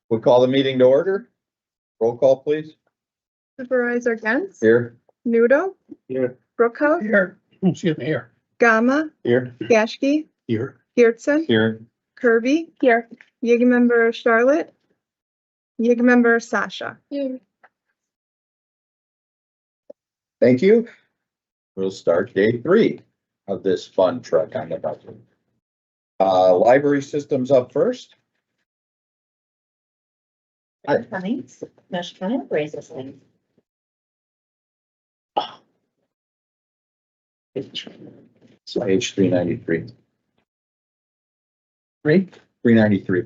We'll call the meeting to order. Roll call, please. Supervisor Gens, Here. Nudo, Here. Brookhouse, Here, excuse me, here. Gama, Here. Gashke, Here. Geertsen, Here. Kirby. Here. Yig member Charlotte. Yig member Sasha. Thank you. We'll start day 3 of this fun truck on the budget. Library systems up first. Cummings, National County Library System. So page 393. 393.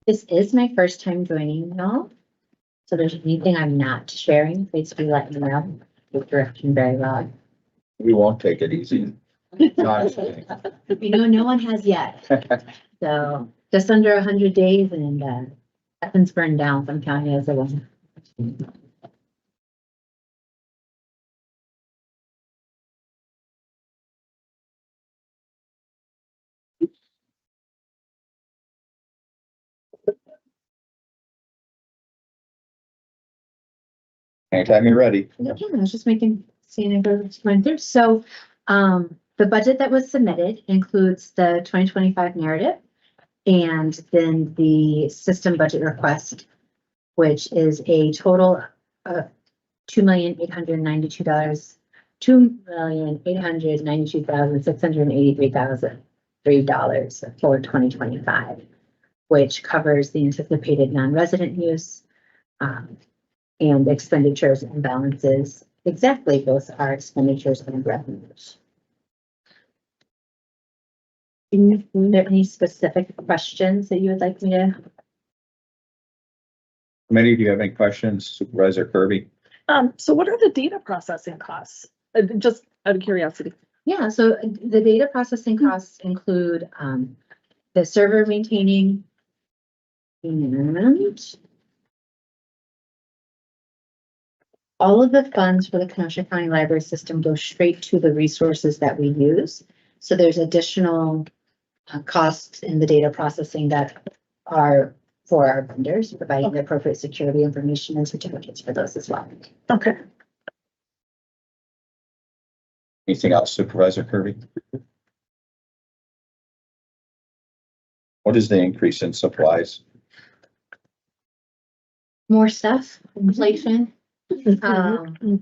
This is my first time joining y'all. So there's anything I'm not sharing, please be letting me know. You're directing very well. We won't take it easy. No, I'm kidding. You know, no one has yet. So just under 100 days and nothing's burned down from county as it was. Anytime you're ready. Okay, I was just seeing if it was going through. So, the budget that was submitted includes the 2025 narrative and then the system budget request, which is a total of $2,892,683,3 for 2025, which covers the anticipated non-resident use, and expenditures and balances. Exactly, both are expenditures and revenues. Are there any specific questions that you would like me to? Committee, do you have any questions? Supervisor Kirby? So what are the data processing costs? Just out of curiosity. Yeah, so the data processing costs include the server maintaining and all of the funds for the Kenosha County Library System go straight to the resources that we use. So there's additional costs in the data processing that are for our vendors, providing the appropriate security information and certificates for those as well. Okay. Anything else, Supervisor Kirby? What is the increase in supplies? More stuff, inflation.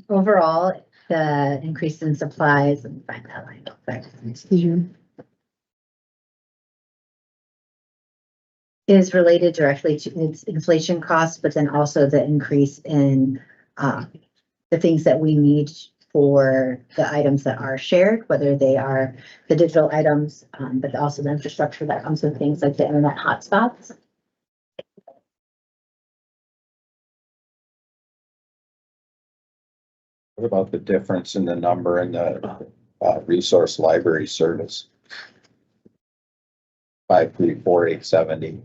Overall, the increase in supplies and find that line. Is related directly to its inflation costs, but then also the increase in the things that we need for the items that are shared, whether they are the digital items, but also the infrastructure that comes with things like the internet hotspots. What about the difference in the number in the resource library service? 534,870.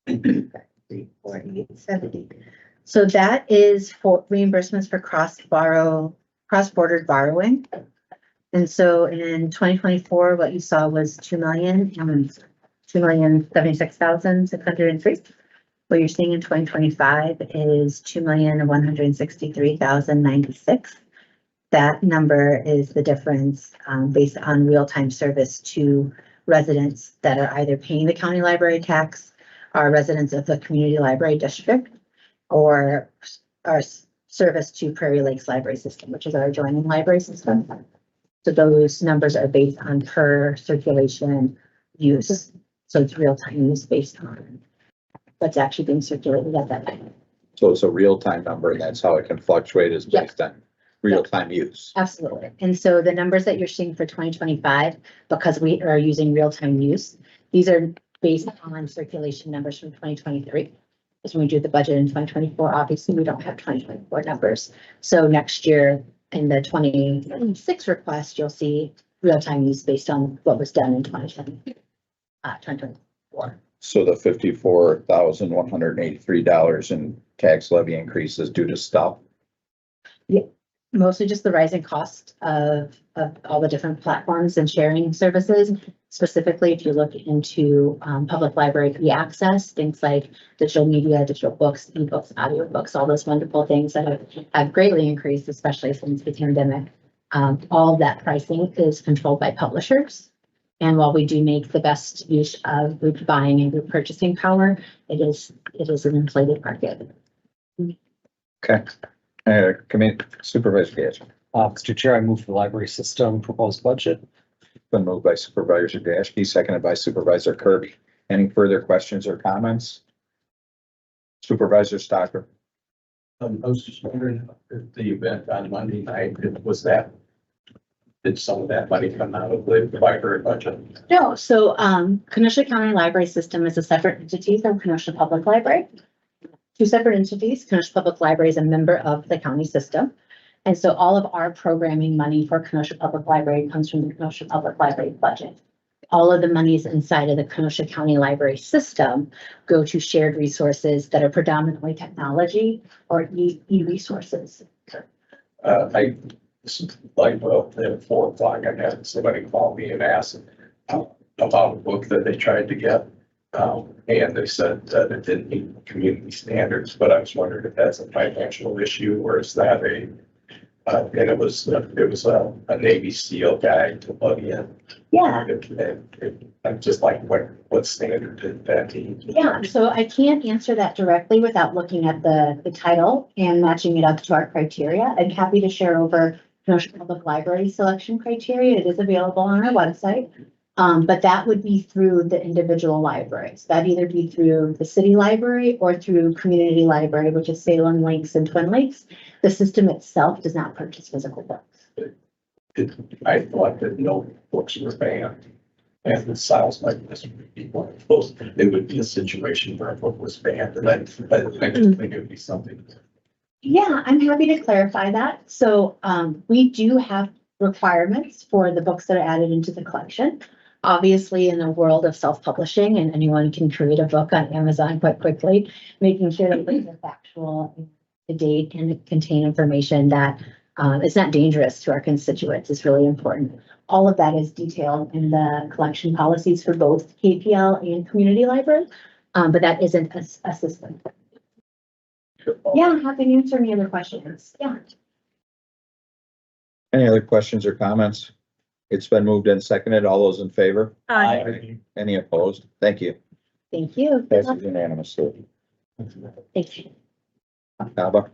34870. So that is for reimbursements for cross-border borrowing. And so in 2024, what you saw was 2,076,603. What you're seeing in 2025 is 2,163,096. That number is the difference based on real-time service to residents that are either paying the county library tax, are residents of the community library district, or our service to Prairie Lakes Library System, which is our adjoining library system. So those numbers are based on per circulation use. So it's real-time use based on what's actually being circulated at that time. So it's a real-time number, and that's how it can fluctuate is Yep. based on real-time use. Absolutely. And so the numbers that you're seeing for 2025, because we are using real-time use, these are based on circulation numbers from 2023. Because when we do the budget in 2024, obviously we don't have 2024 numbers. So next year in the 2026 request, you'll see real-time use based on what was done in 2024. So the $54,183 in tax levy increases due to stuff. Mostly just the rising cost of all the different platforms and sharing services. Specifically, if you look into public library e-access, things like digital media, digital books, ebooks, audiobooks, all those wonderful things that have greatly increased, especially since the pandemic. All of that pricing is controlled by publishers. And while we do make the best use of group buying and group purchasing power, it is an inflated market. Okay. Committee Supervisor Gash. Mr. Chair, I move for the library system proposed budget. Been moved by Supervisor Gaske, seconded by Supervisor Kirby. Any further questions or comments? Supervisor Stocker. I was just wondering if the event on Monday night, did some of that money come out of the library budget? No, so Kenosha County Library System is a separate entity from Kenosha Public Library. Two separate entities. Kenosha Public Library is a member of the county system. And so all of our programming money for Kenosha Public Library comes from the Kenosha Public Library budget. All of the monies inside of the Kenosha County Library System go to shared resources that are predominantly technology or e-resources. I, like, well, at 4 o'clock, I had somebody call me and ask about a book that they tried to get. And they said that it didn't meet community standards, but I was wondering if that's a financial issue or is that and it was a Navy SEAL guy to plug in. Yeah. I'm just like, what standard did that mean? Yeah, so I can't answer that directly without looking at the title and matching it up to our criteria. I'm happy to share over Kenosha Public Library selection criteria. It is available on our website. But that would be through the individual libraries. That'd either be through the city library or through community library, which is Salem Lakes and Twin Lakes. The system itself does not purchase physical books. I thought that no books were banned. And it sounds like this would be one of those, it would be a situation where a book was banned, and I just think it would be something. Yeah, I'm happy to clarify that. So we do have requirements for the books that are added into the collection. Obviously, in the world of self-publishing, and anyone can create a book on Amazon quite quickly, making sure that it's factual, to date, and contain information that is not dangerous to our constituents is really important. All of that is detailed in the collection policies for both KPL and community library, but that isn't a system. Yeah, I'm happy to answer any other questions. Yeah. Any other questions or comments? It's been moved and seconded. All those in favor? Aye. Any opposed? Thank you. Thank you. Passes unanimously. Thank you. Kaba.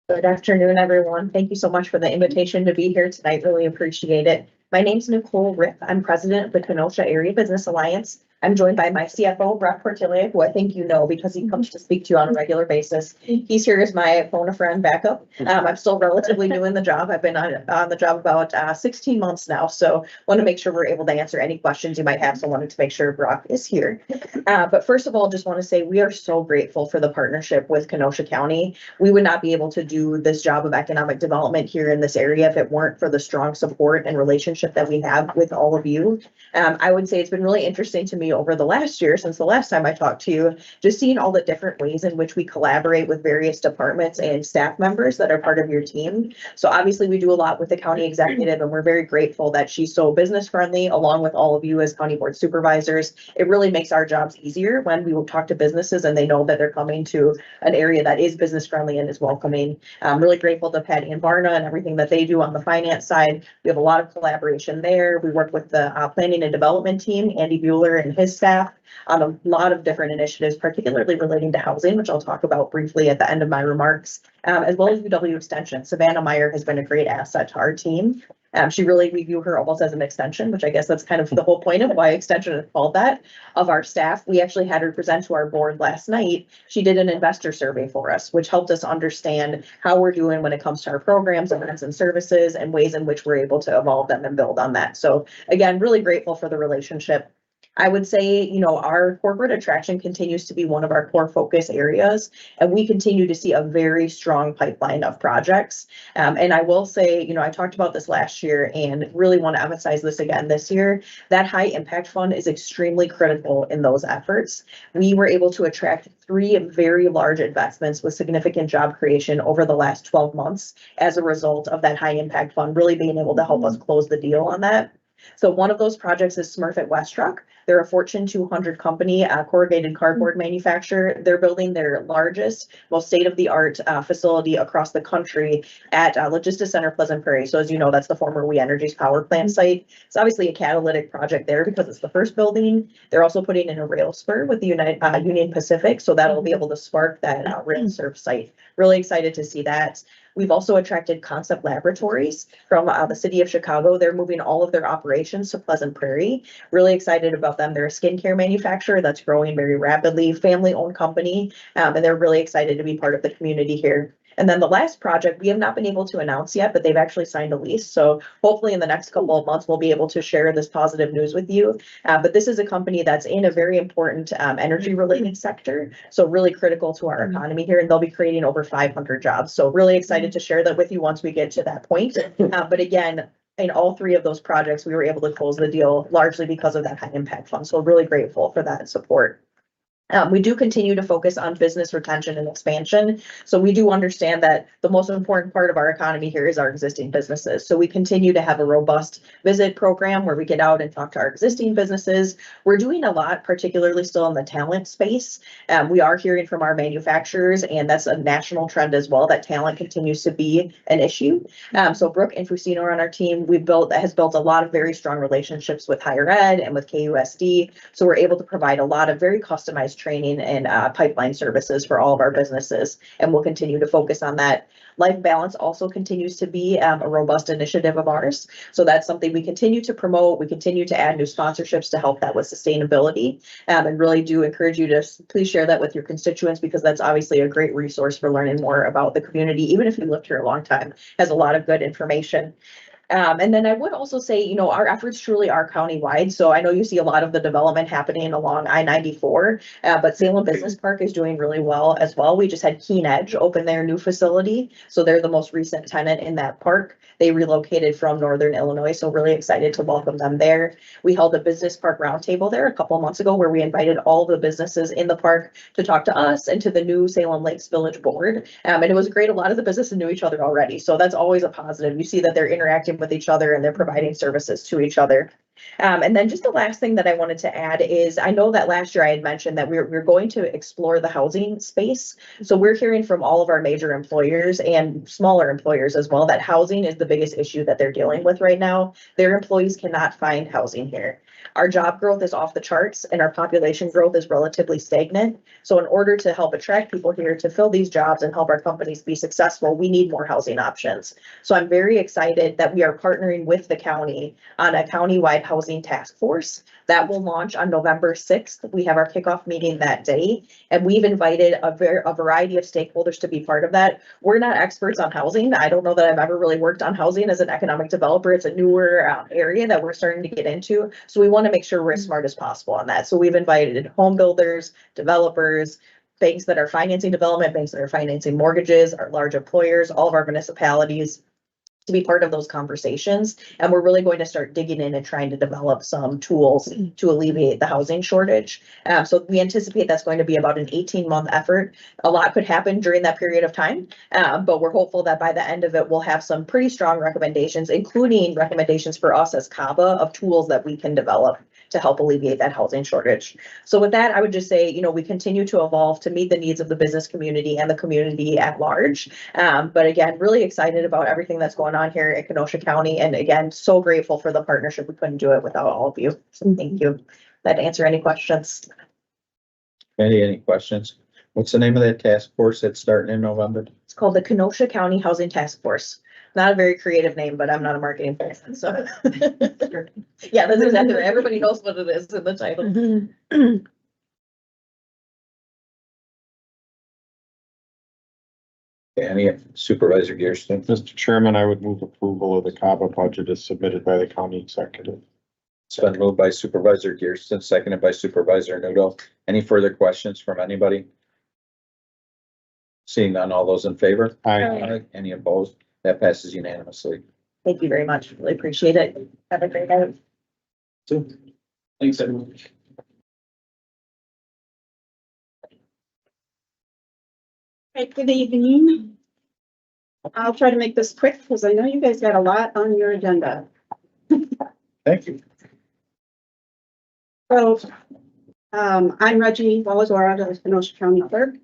Good afternoon, everyone. Thank you so much for the invitation to be here tonight. Really appreciate it. My name's Nicole Ripp. I'm president of the Kenosha Area Business Alliance. I'm joined by my CFO, Brock Portillia, who I think you know because he comes to speak to you on a regular basis. He's here as my phone a friend backup. I'm still relatively new in the job. I've been on the job about 16 months now, so want to make sure we're able to answer any questions you might have. So wanted to make sure Brock is here. But first of all, just want to say we are so grateful for the partnership with Kenosha County. We would not be able to do this job of economic development here in this area if it weren't for the strong support and relationship that we have with all of you. I would say it's been really interesting to me over the last year, since the last time I talked to you, just seeing all the different ways in which we collaborate with various departments and staff members that are part of your team. So obviously we do a lot with the county executive, and we're very grateful that she's so business friendly, along with all of you as county board supervisors. It really makes our jobs easier when we will talk to businesses and they know that they're coming to an area that is business friendly and is welcoming. I'm really grateful to Patty and Barna and everything that they do on the finance side. We have a lot of collaboration there. We work with the planning and development team, Andy Bueller and his staff, on a lot of different initiatives, particularly relating to housing, which I'll talk about briefly at the end of my remarks, as well as UW Extension. Savannah Meyer has been a great asset to our team. We view her almost as an extension, which I guess that's kind of the whole point of why Extension is called that, of our staff. We actually had her present to our board last night. She did an investor survey for us, which helped us understand how we're doing when it comes to our programs, events, and services, and ways in which we're able to evolve them and build on that. So again, really grateful for the relationship. I would say, you know, our corporate attraction continues to be one of our core focus areas, and we continue to see a very strong pipeline of projects. And I will say, you know, I talked about this last year and really want to emphasize this again this year. That high impact fund is extremely critical in those efforts. We were able to attract 3 very large investments with significant job creation over the last 12 months as a result of that high impact fund really being able to help us close the deal on that. So one of those projects is Smurfit Westrock. They're a Fortune 200 company, a corrugated cardboard manufacturer. They're building their largest, most state-of-the-art facility across the country at Logistics Center Pleasant Prairie. So as you know, that's the former We Energies power plant site. It's obviously a catalytic project there because it's the first building. They're also putting in a rail spur with the Union Pacific, so that'll be able to spark that rail serve site. Really excited to see that. We've also attracted Concept Laboratories from the city of Chicago. They're moving all of their operations to Pleasant Prairie. Really excited about them. They're a skincare manufacturer that's growing very rapidly, family-owned company, and they're really excited to be part of the community here. And then the last project, we have not been able to announce yet, but they've actually signed a lease. So hopefully in the next couple of months, we'll be able to share this positive news with you. But this is a company that's in a very important energy related sector. So really critical to our economy here, and they'll be creating over 500 jobs. So really excited to share that with you once we get to that point. But again, in all 3 of those projects, we were able to close the deal largely because of that high impact fund. So really grateful for that support. We do continue to focus on business retention and expansion. So we do understand that the most important part of our economy here is our existing businesses. So we continue to have a robust visit program where we get out and talk to our existing businesses. We're doing a lot, particularly still in the talent space. We are hearing from our manufacturers, and that's a national trend as well, that talent continues to be an issue. So Brooke and Fusino are on our team. Has built a lot of very strong relationships with higher ed and with KUSD. So we're able to provide a lot of very customized training and pipeline services for all of our businesses, and we'll continue to focus on that. Life Balance also continues to be a robust initiative of ours. So that's something we continue to promote. We continue to add new sponsorships to help that with sustainability, and really do encourage you to please share that with your constituents, because that's obviously a great resource for learning more about the community. Even if you lived here a long time, has a lot of good information. And then I would also say, you know, our efforts truly are countywide. So I know you see a lot of the development happening along I-94, but Salem Business Park is doing really well as well. We just had Keen Edge open their new facility. So they're the most recent tenant in that park. They relocated from Northern Illinois, so really excited to welcome them there. We held a business park roundtable there a couple of months ago where we invited all the businesses in the park to talk to us and to the new Salem Lakes Village Board. And it was great. A lot of the businesses knew each other already. So that's always a positive. You see that they're interacting with each other and they're providing services to each other. And then just the last thing that I wanted to add is, I know that last year I had mentioned that we're going to explore the housing space. So we're hearing from all of our major employers and smaller employers as well that housing is the biggest issue that they're dealing with right now. Their employees cannot find housing here. Our job growth is off the charts and our population growth is relatively stagnant. So in order to help attract people here to fill these jobs and help our companies be successful, we need more housing options. So I'm very excited that we are partnering with the county on a countywide housing task force that will launch on November 6th. We have our kickoff meeting that day, and we've invited a variety of stakeholders to be part of that. We're not experts on housing. I don't know that I've ever really worked on housing as an economic developer. It's a newer area that we're starting to get into. So we want to make sure we're as smart as possible on that. So we've invited home builders, developers, banks that are financing development, banks that are financing mortgages, our large employers, all of our municipalities to be part of those conversations. And we're really going to start digging in and trying to develop some tools to alleviate the housing shortage. So we anticipate that's going to be about an 18-month effort. A lot could happen during that period of time, but we're hopeful that by the end of it, we'll have some pretty strong recommendations, including recommendations for us as CABA of tools that we can develop to help alleviate that housing shortage. So with that, I would just say, you know, we continue to evolve to meet the needs of the business community and the community at large. But again, really excited about everything that's going on here at Kenosha County. And again, so grateful for the partnership. We couldn't do it without all of you. So thank you. That answer any questions? Any questions? What's the name of that task force that's starting in November? It's called the Kenosha County Housing Task Force. Not a very creative name, but I'm not a marketing person, so. Yeah, that's exactly right. Everybody knows what it is in the title. Any Supervisor Gearston? Mr. Chairman, I would move approval of the CABA budget as submitted by the county executive. It's been moved by Supervisor Gearston, seconded by Supervisor Nudo. Any further questions from anybody? Seeing none, all those in favor? Aye. Any opposed? That passes unanimously. Thank you very much. Really appreciate it. Have a great day. Thanks, everyone. Right, good evening. I'll try to make this quick because I know you guys got a lot on your agenda. Thank you. So, I'm Reggie Walagora, the Kenosha County Clerk.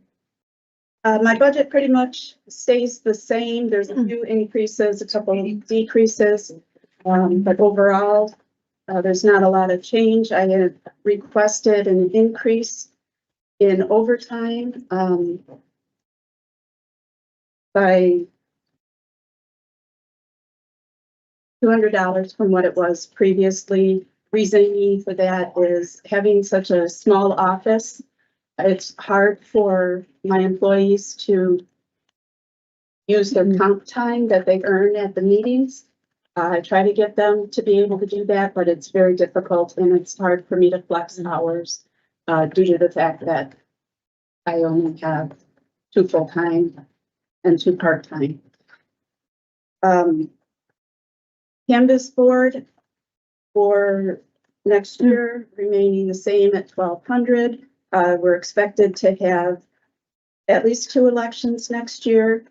My budget pretty much stays the same. There's a few increases, a couple of decreases. But overall, there's not a lot of change. I had requested an increase in overtime, by $200 from what it was previously. Reasoning for that is having such a small office. It's hard for my employees to use their comp time that they earn at the meetings. I try to get them to be able to do that, but it's very difficult and it's hard for me to flex hours due to the fact that I only have 2 full-time and 2 part-time. Canvas board for next year remaining the same at 1,200. We're expected to have at least 2 elections next year.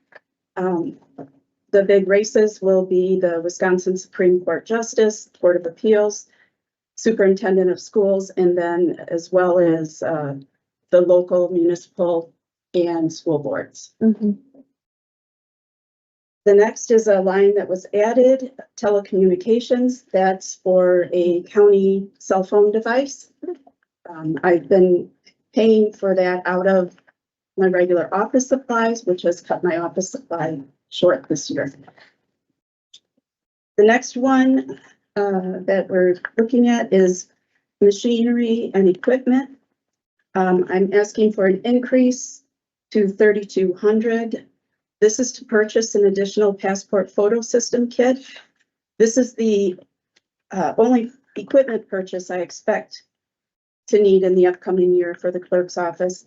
The big races will be the Wisconsin Supreme Court Justice, Court of Appeals, Superintendent of Schools, and then as well as the local, municipal, and school boards. The next is a line that was added, telecommunications. That's for a county cell phone device. I've been paying for that out of my regular office supplies, which has cut my office supply short this year. The next one that we're looking at is machinery and equipment. I'm asking for an increase to 3,200. This is to purchase an additional passport photo system kit. This is the only equipment purchase I expect to need in the upcoming year for the clerk's office.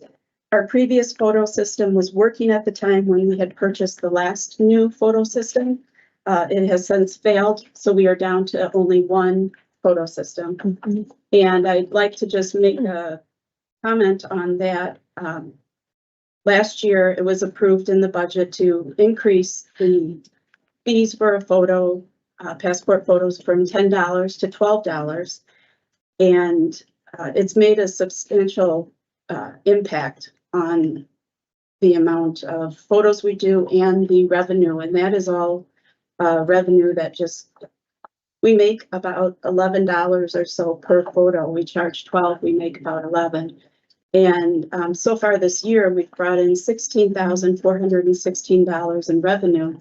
Our previous photo system was working at the time when we had purchased the last new photo system. It has since failed, so we are down to only 1 photo system. And I'd like to just make a comment on that. Last year, it was approved in the budget to increase the fees for a photo, passport photos from $10 to $12. And it's made a substantial impact on the amount of photos we do and the revenue. And that is all revenue that just, we make about $11 or so per photo. We charge 12, we make about 11. And so far this year, we've brought in $16,416 in revenue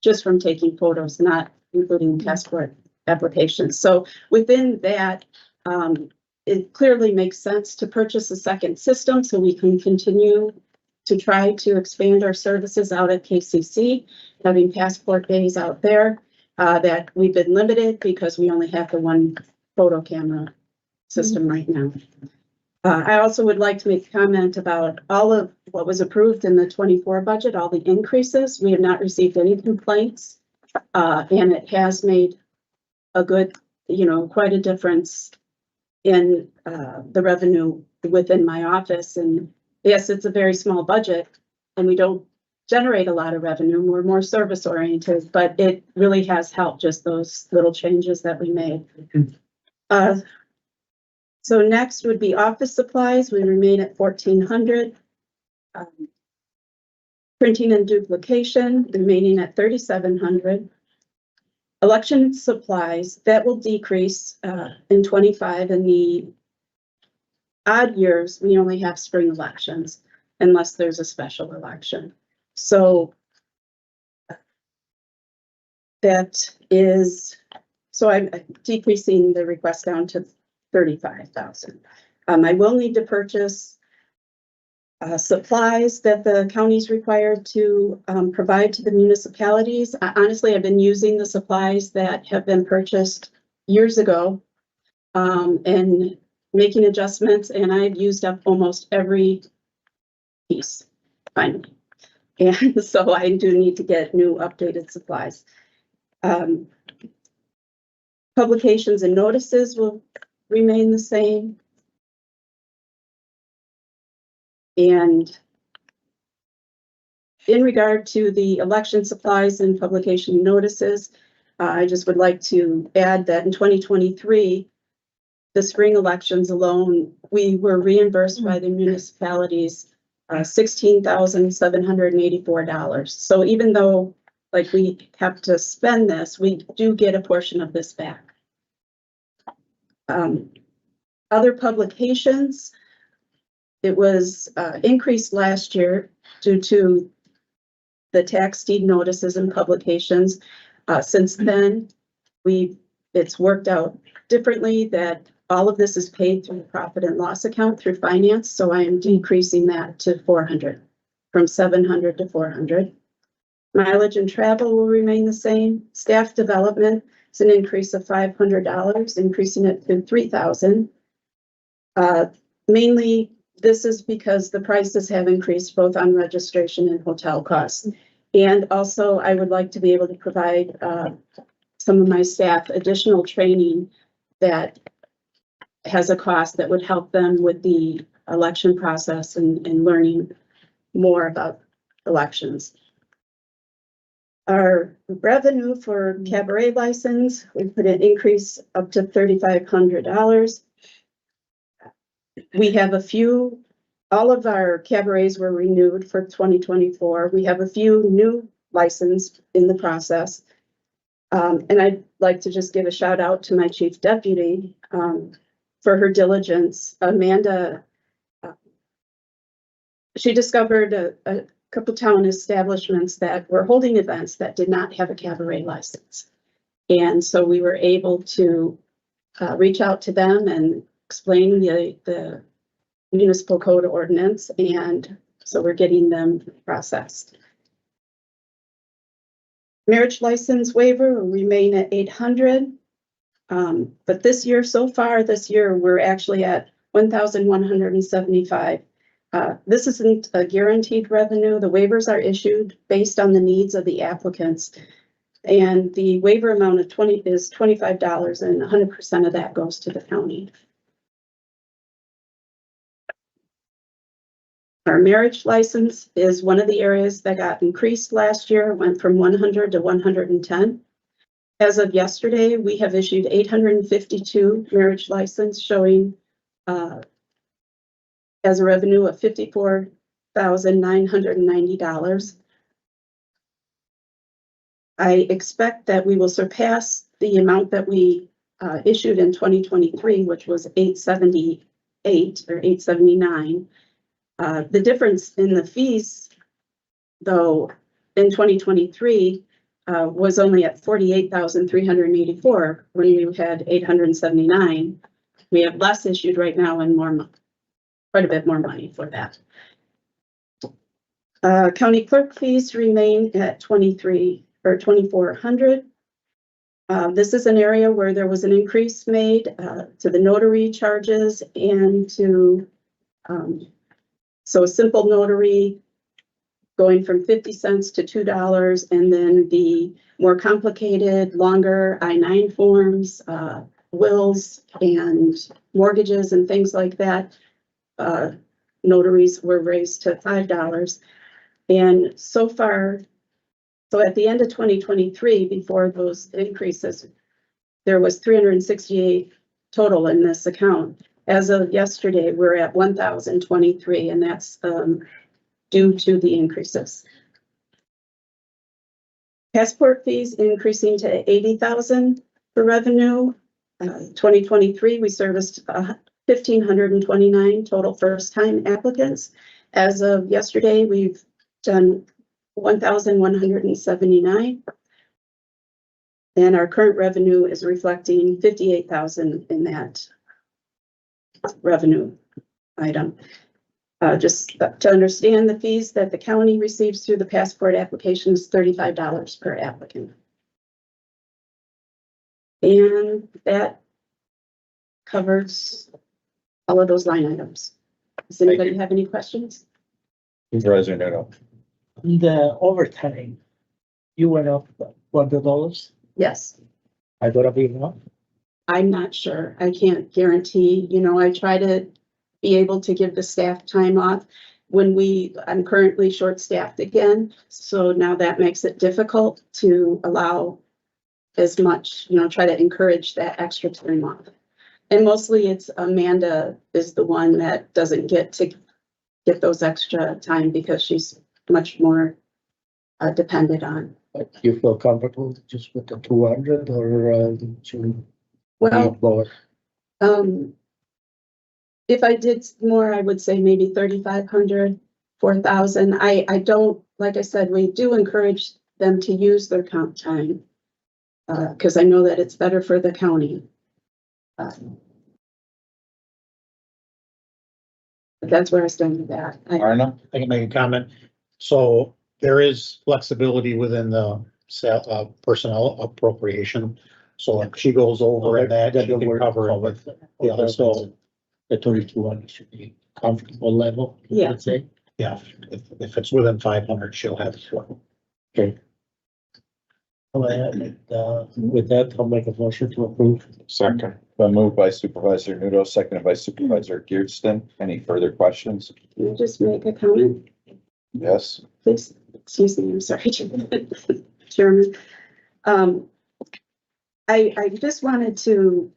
just from taking photos, not including passport applications. So within that, it clearly makes sense to purchase a second system so we can continue to try to expand our services out at KCC, having passport days out there that we've been limited because we only have the 1 photo camera system right now. I also would like to make a comment about all of what was approved in the 24 budget, all the increases. We have not received any complaints, and it has made a good, quite a difference in the revenue within my office. And yes, it's a very small budget and we don't generate a lot of revenue. We're more service oriented, but it really has helped, just those little changes that we made. So next would be office supplies. We remain at 1,400. Printing and duplication remaining at 3,700. Election supplies, that will decrease in 25. In the odd years, we only have spring elections unless there's a special election. So that is, so I'm decreasing the request down to 35,000. I will need to purchase supplies that the county's required to provide to the municipalities. Honestly, I've been using the supplies that have been purchased years ago and making adjustments, and I've used up almost every piece finally. And so I do need to get new updated supplies. Publications and notices will remain the same. And in regard to the election supplies and publication notices, I just would like to add that in 2023, the spring elections alone, we were reimbursed by the municipalities $16,784. So even though like we have to spend this, we do get a portion of this back. Other publications, it was increased last year due to the tax deed notices and publications. Since then, it's worked out differently that all of this is paid through the profit and loss account through finance. So I am decreasing that to 400, from 700 to 400. Mileage and travel will remain the same. Staff development is an increase of $500, increasing it to 3,000. Mainly, this is because the prices have increased both on registration and hotel costs. And also, I would like to be able to provide some of my staff additional training that has a cost that would help them with the election process and learning more about elections. Our revenue for cabaret license, we put an increase up to $3,500. We have a few, all of our cabarets were renewed for 2024. We have a few new licensed in the process. And I'd like to just give a shout out to my chief deputy for her diligence. Amanda, she discovered a couple town establishments that were holding events that did not have a cabaret license. And so we were able to reach out to them and explain the municipal code ordinance. And so we're getting them processed. Marriage license waiver will remain at 800. But this year, so far this year, we're actually at 1,175. This isn't a guaranteed revenue. The waivers are issued based on the needs of the applicants. And the waiver amount of is $25, and 100% of that goes to the county. Our marriage license is one of the areas that got increased last year, went from 100 to 110. As of yesterday, we have issued 852 marriage license showing as a revenue of $54,990. I expect that we will surpass the amount that we issued in 2023, which was 878 or 879. The difference in the fees, though, in 2023 was only at 48,384 when we had 879. We have less issued right now and quite a bit more money for that. County clerk fees remain at 2,400. This is an area where there was an increase made to the notary charges and to so a simple notary going from 50 cents to $2, and then the more complicated, longer I-9 forms, wills and mortgages and things like that. Notaries were raised to $5. And so far, so at the end of 2023, before those increases, there was 368 total in this account. As of yesterday, we're at 1,023, and that's due to the increases. Passport fees increasing to 80,000 for revenue. 2023, we serviced 1,529 total first-time applicants. As of yesterday, we've done 1,179. And our current revenue is reflecting 58,000 in that revenue item. Just to understand, the fees that the county receives through the passport application is $35 per applicant. And that covers all of those line items. Does anybody have any questions? Supervisor Nuno. The overtime, you went up $100. Yes. I gotta be enough. I'm not sure. I can't guarantee, I try to be able to give the staff time off when I'm currently short-staffed again. So now that makes it difficult to allow as much, try to encourage that extra time off. And mostly it's Amanda is the one that doesn't get to get those extra time because she's much more dependent on. Like, you feel comfortable just with the 200 or you Well, need more? If I did more, I would say maybe 3,500, 4,000. I don't, like I said, we do encourage them to use their comp time. Because I know that it's better for the county. But that's where I stand with that. Arna? I can make a comment. So there is flexibility within the personnel appropriation. So if she goes over that, she can cover it with the other. So the 3,200 should be comfortable level, Yeah. let's say. Yeah, if it's within 500, she'll have it. Okay. With that, I'll make a motion to approve. Second. Been moved by Supervisor Nudo, seconded by Supervisor Gearston. Any further questions? Can I just make a comment, Yes. please? Excuse me, I'm sorry, Chairman. I just wanted to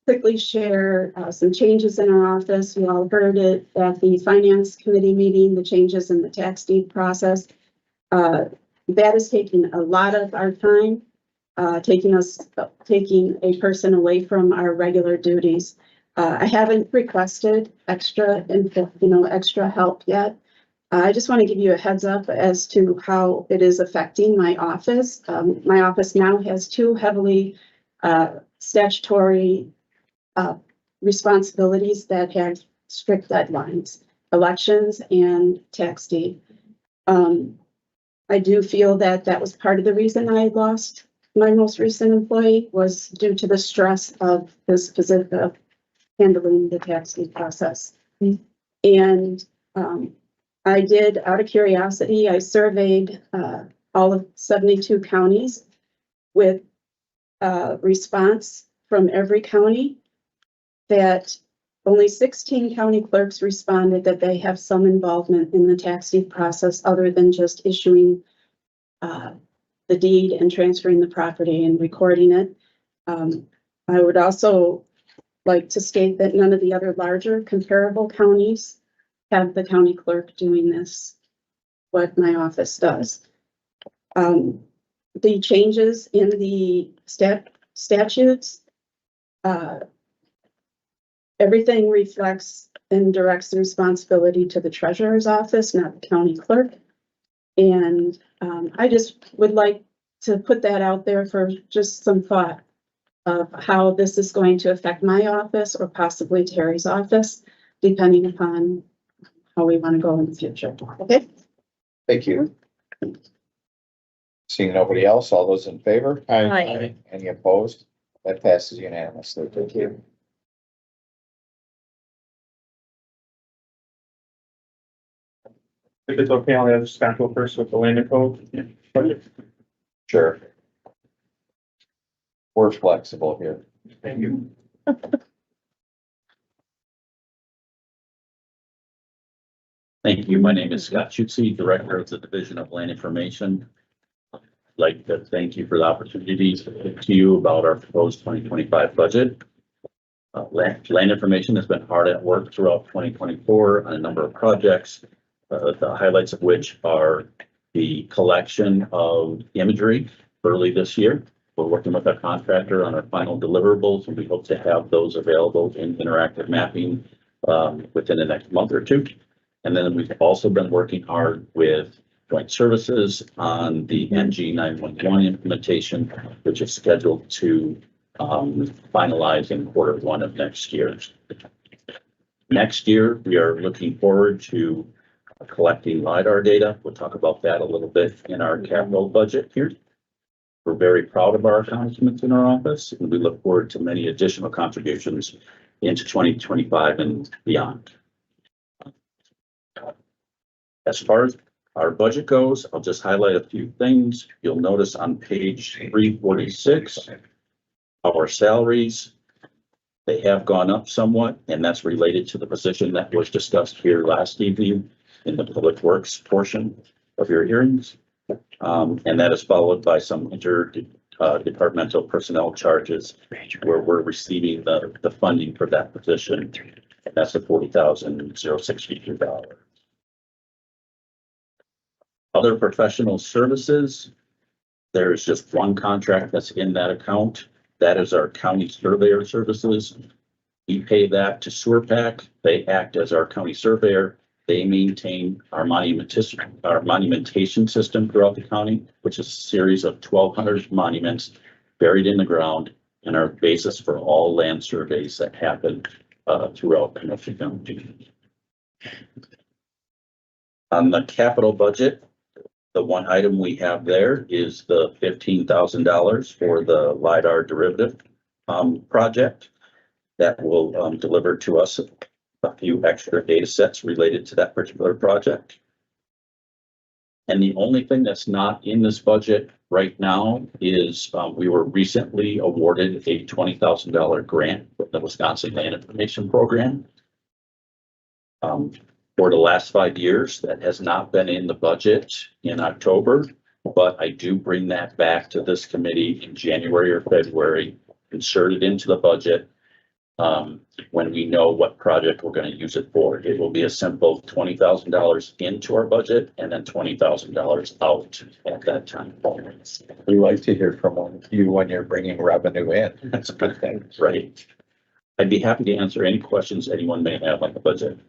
quickly share some changes in our office. You all heard it at the Finance Committee meeting, the changes in the tax deed process. That is taking a lot of our time, taking a person away from our regular duties. I haven't requested extra help yet. I just want to give you a heads up as to how it is affecting my office. My office now has two heavily statutory responsibilities that have strict deadlines: elections and tax deed. I do feel that that was part of the reason I lost my most recent employee, was due to the stress of this position of handling the tax deed process. And I did, out of curiosity, I surveyed all of 72 counties with response from every county that only 16 county clerks responded that they have some involvement in the tax deed process other than just issuing the deed and transferring the property and recording it. I would also like to state that none of the other larger comparable counties have the county clerk doing this, what my office does. The changes in the statutes, everything reflects and directs the responsibility to the treasurer's office, not the county clerk. And I just would like to put that out there for just some thought of how this is going to affect my office or possibly Terry's office, depending upon how we want to go in the future. Okay? Thank you. Seeing nobody else, all those in favor? Aye. Any opposed? That passes unanimously. Thank you. If it's okay, I'll have Scott go first with the land code. Sure. We're flexible here. Thank you. Thank you. My name is Scott Schuetze, Director of the Division of Land Information. I'd like to thank you for the opportunity to speak to you about our proposed 2025 budget. Land Information has been hard at work throughout 2024 on a number of projects, the highlights of which are the collection of imagery early this year. We're working with our contractor on our final deliverables, and we hope to have those available in interactive mapping within the next month or two. And then we've also been working hard with joint services on the NG 911 implementation, which is scheduled to finalize in Q1 of next year. Next year, we are looking forward to collecting LiDAR data. We'll talk about that a little bit in our capital budget here. We're very proud of our accomplishments in our office, and we look forward to many additional contributions into 2025 and beyond. As far as our budget goes, I'll just highlight a few things. You'll notice on page 346, our salaries, they have gone up somewhat, and that's related to the position that was discussed here last evening in the Public Works portion of your hearings. And that is followed by some interdepartmental personnel charges where we're receiving the funding for that position. And that's the $40,062. Other professional services, there's just one contract that's in that account. That is our county surveyor services. We pay that to SewerPac. They act as our county surveyor. They maintain our monumentation system throughout the county, which is a series of 1,200 monuments buried in the ground and our basis for all land surveys that happen throughout Kenosha County. On the capital budget, the one item we have there is the $15,000 for the LiDAR derivative project that will deliver to us a few extra data sets related to that particular project. And the only thing that's not in this budget right now is we were recently awarded a $20,000 grant for the Wisconsin Land Information Program. For the last 5 years, that has not been in the budget in October, but I do bring that back to this committee in January or February, insert it into the budget when we know what project we're going to use it for. It will be a simple $20,000 into our budget and then $20,000 out at that time. We like to hear from you when you're bringing revenue in. That's a good thing. Right. I'd be happy to answer any questions anyone may have on the budget.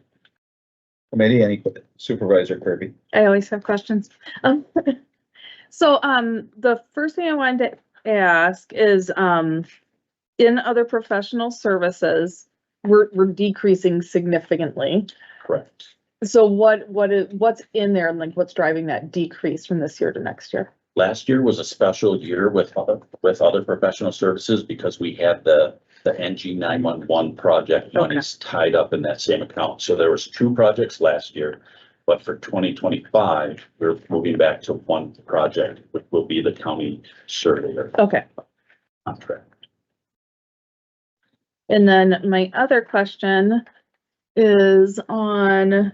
Committee, any Supervisor Kirby? I always have questions. So, the first thing I wanted to ask is, in other professional services, we're decreasing significantly. Correct. So what's in there and like what's driving that decrease from this year to next year? Last year was a special year with other professional services because we had the NG 911 project monies tied up in that same account. So there was 2 projects last year, but for 2025, we're moving back to 1 project, which will be the county surveyor Okay. contract. And then my other question is on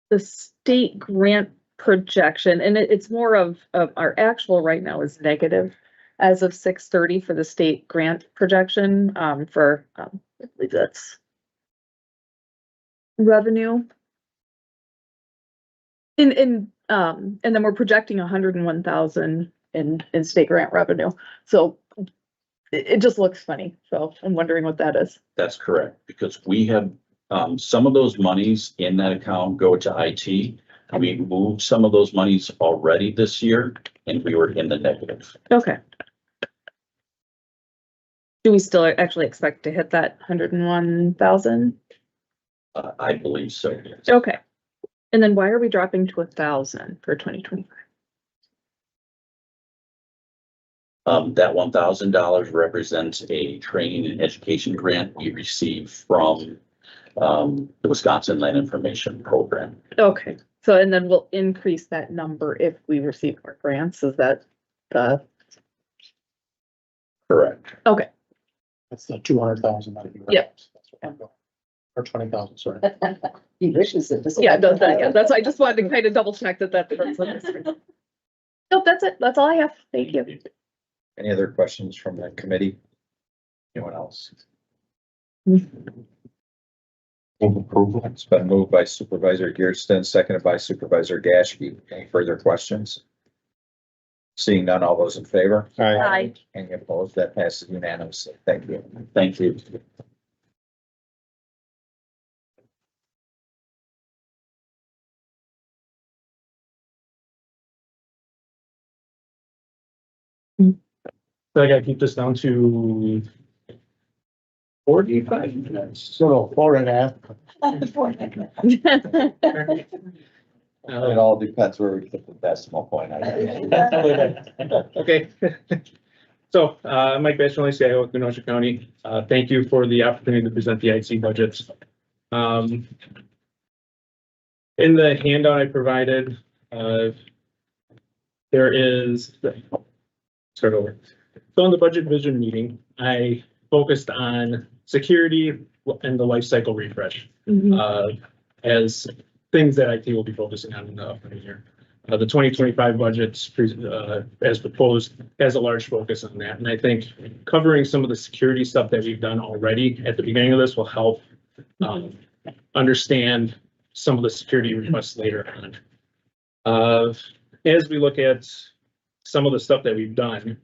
the state grant projection, and it's more of our actual right now is negative as of 6/30 for the state grant projection, for, I believe that's revenue. And then we're projecting 101,000 in state grant revenue. So it just looks funny. So I'm wondering what that is. That's correct, because we have, some of those monies in that account go to IT. And we moved some of those monies already this year and we were in the negative. Okay. Do we still actually expect to hit that 101,000? I believe so, yes. Okay. And then why are we dropping to 1,000 for 2025? That $1,000 represents a training and education grant we received from the Wisconsin Land Information Program. Okay, so and then we'll increase that number if we receive more grants. Is that the? Correct. Okay. That's the 200,000. Yep. Or 20,000, sorry. He wishes it. Yeah, that's why I just wanted to kind of double check that that's. Nope, that's it. That's all I have. Thank you. Any other questions from the committee? Anyone else? Approval. It's been moved by Supervisor Gearston, seconded by Supervisor Gashke. Any further questions? Seeing none, all those in favor? Aye. Any opposed? That passes unanimously. Thank you. Thank you. So I gotta keep this down to 45 minutes. So 4.5. It all depends where we put the decimal point on it. Okay. So, Mike Bastroni, CIO of Kenosha County. Thank you for the opportunity to present the IT budgets. In the handout I provided, there is, start over. So in the budget vision meeting, I focused on security and the lifecycle refresh as things that IT will be focusing on in the upcoming year. The 2025 budget, as proposed, has a large focus on that. And I think covering some of the security stuff that we've done already at the beginning of this will help understand some of the security requests later on. As we look at some of the stuff that we've done,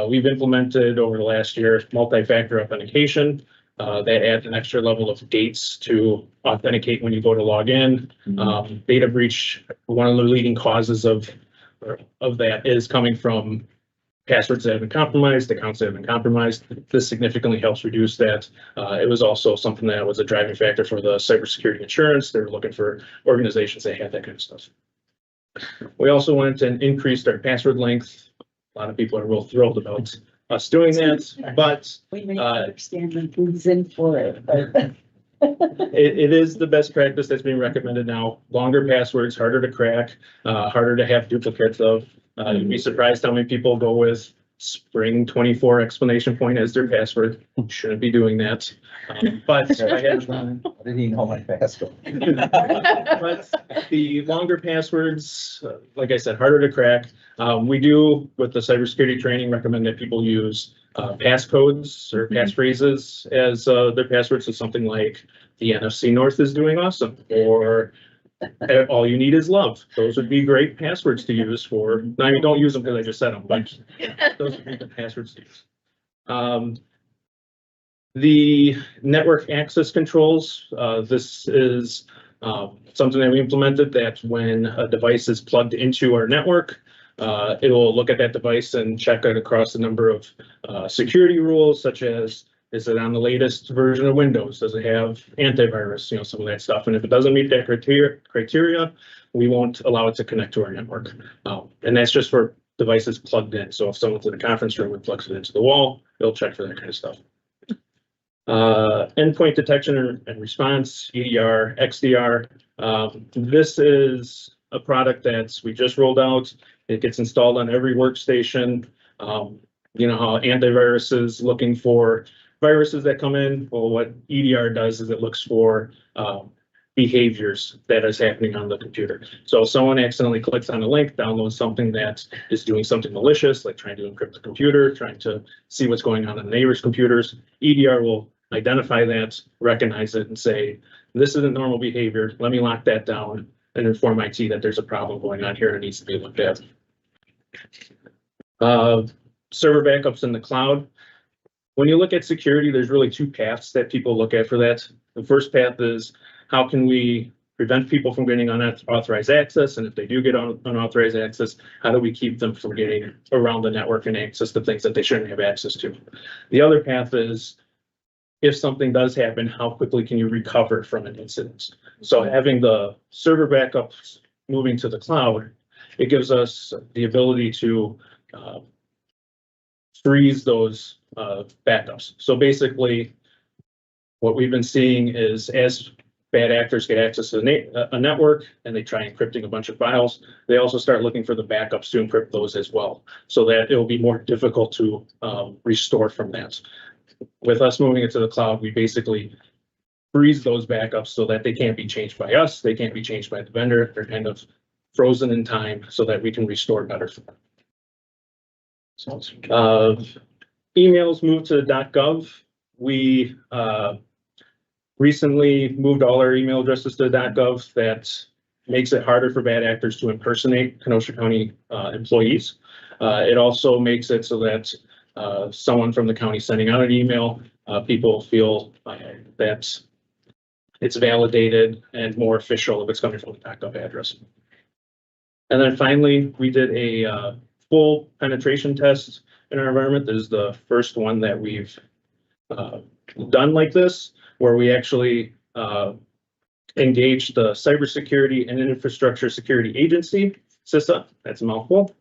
we've implemented over the last year multi-factor authentication. That adds an extra level of dates to authenticate when you go to log in. Data breach, one of the leading causes of that is coming from passwords that have been compromised, accounts that have been compromised. This significantly helps reduce that. It was also something that was a driving factor for the cybersecurity insurance. They were looking for organizations that had that kind of stuff. We also went and increased our password length. A lot of people are real thrilled about us doing that, but We may not understand the reason for it, but. it is the best practice that's being recommended now. Longer passwords, harder to crack, harder to have duplicates of. You'd be surprised how many people go with spring 24 exclamation point as their password. Shouldn't be doing that. But I had, How did he know my password? but the longer passwords, like I said, harder to crack. We do, with the cybersecurity training, recommend that people use passcodes or passphrases as their passwords. So something like the NFC North is doing awesome, or all you need is love. Those would be great passwords to use for, I mean, don't use them because I just said them, but those would be the passwords to use. The network access controls, this is something that we implemented, that when a device is plugged into our network, it will look at that device and check it across a number of security rules, such as, is it on the latest version of Windows? Does it have antivirus? You know, some of that stuff. And if it doesn't meet that criteria, we won't allow it to connect to our network. And that's just for devices plugged in. So if someone's in a conference room and plugs it into the wall, it'll check for that kind of stuff. Endpoint detection and response, EDR, XDR. This is a product that we just rolled out. It gets installed on every workstation. You know how antivirus is looking for viruses that come in. Well, what EDR does is it looks for behaviors that is happening on the computer. So if someone accidentally clicks on a link, downloads something that is doing something malicious, like trying to encrypt the computer, trying to see what's going on the neighbors' computers, EDR will identify that, recognize it, and say, this isn't normal behavior. Let me lock that down and inform IT that there's a problem going on here and it needs to be looked at. Server backups in the cloud. When you look at security, there's really two paths that people look at for that. The first path is, how can we prevent people from getting unauthorized access? And if they do get unauthorized access, how do we keep them from getting around the network and access to things that they shouldn't have access to? The other path is, if something does happen, how quickly can you recover from an incident? So having the server backups moving to the cloud, it gives us the ability to freeze those backups. So basically, what we've been seeing is, as bad actors get access to a network and they try encrypting a bunch of files, they also start looking for the backups to encrypt those as well, so that it will be more difficult to restore from that. With us moving it to the cloud, we basically freeze those backups so that they can't be changed by us, they can't be changed by the vendor. They're kind of frozen in time so that we can restore better for them. Emails moved to .gov. We recently moved all our email addresses to .gov. That makes it harder for bad actors to impersonate Kenosha County employees. It also makes it so that someone from the county sending out an email, people feel that it's validated and more official if it's coming from the .gov address. And then finally, we did a full penetration test in our environment. This is the first one that we've done like this, where we actually engaged the Cybersecurity and Infrastructure Security Agency, CISA, that's a mouthful.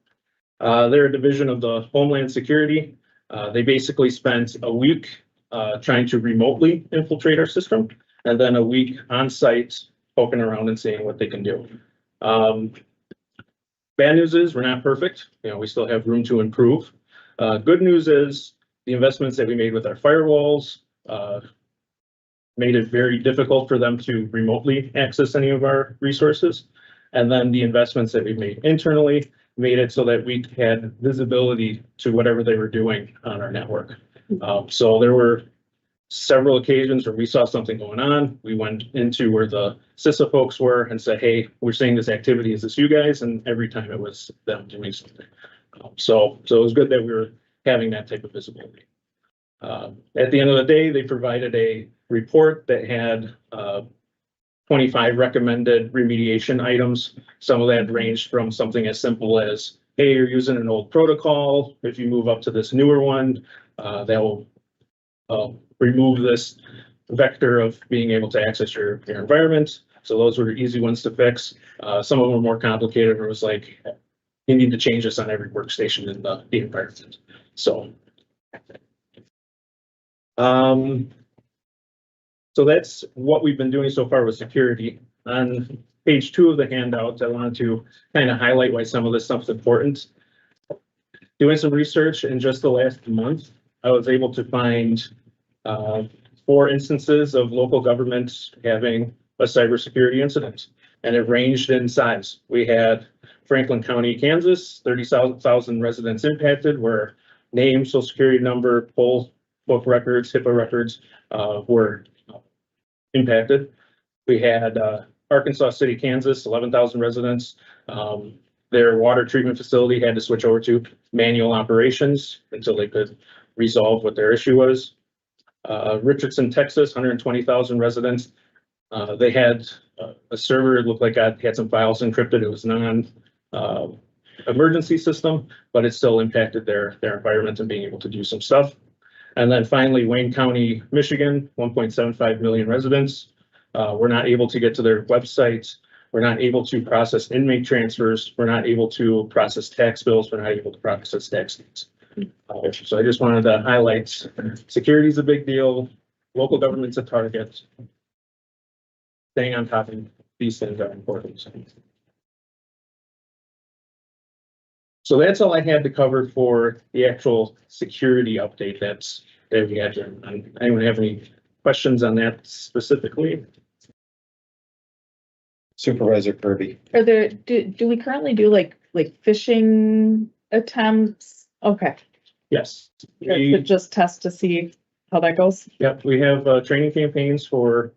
They're a division of the Homeland Security. They basically spent a week trying to remotely infiltrate our system, and then a week on site poking around and seeing what they can do. Bad news is we're not perfect. You know, we still have room to improve. Good news is the investments that we made with our firewalls made it very difficult for them to remotely access any of our resources. And then the investments that we made internally made it so that we had visibility to whatever they were doing on our network. So there were several occasions where we saw something going on. We went into where the CISA folks were and said, hey, we're seeing this activity. Is this you guys? And every time it was them doing something. So it was good that we were having that type of visibility. At the end of the day, they provided a report that had 25 recommended remediation items. Some of that ranged from something as simple as, hey, you're using an old protocol. If you move up to this newer one, that will remove this vector of being able to access your environment. So those were easy ones to fix. Some of them were more complicated, where it was like, you need to change this on every workstation in the environment. So, so that's what we've been doing so far with security. On page 2 of the handout, I wanted to kind of highlight why some of this stuff's important. Doing some research in just the last month, I was able to find 4 instances of local governments having a cybersecurity incident, and it ranged in size. We had Franklin County, Kansas, 30,000 residents impacted, where name, social security number, poll book records, HIPAA records were impacted. We had Arkansas City, Kansas, 11,000 residents. Their water treatment facility had to switch over to manual operations until they could resolve what their issue was. Richardson, Texas, 120,000 residents. They had a server, it looked like it had some files encrypted. It was non-emergency system, but it still impacted their environment and being able to do some stuff. And then finally, Wayne County, Michigan, 1.75 million residents. We're not able to get to their website. We're not able to process inmate transfers. We're not able to process tax bills. We're not able to process tax deeds. So I just wanted to highlight security is a big deal. Local government's a target. Staying on top of these things are important. So that's all I had to cover for the actual security update that we had. Anyone have any questions on that specifically? Supervisor Kirby. Are there, do we currently do like phishing attempts? Okay, Yes. to just test to see how that goes? Yep, we have training campaigns for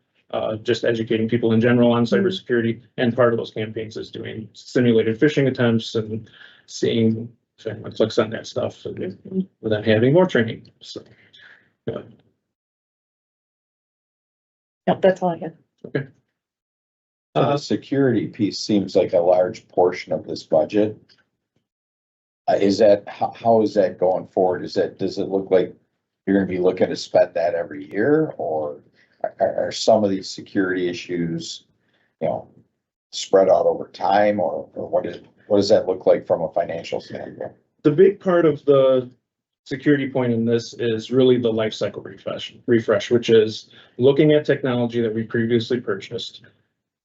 just educating people in general on cybersecurity, and part of those campaigns is doing simulated phishing attempts and seeing if anyone clicks on that stuff, and then having more training. So, yeah. Yep, that's all I had. Okay. So the security piece seems like a large portion of this budget. Is that, how is that going forward? Does it look like you're gonna be looking to spend that every year, or are some of these security issues, spread out over time, or what does that look like from a financial standpoint? The big part of the security point in this is really the life cycle refresh, which is looking at technology that we previously purchased.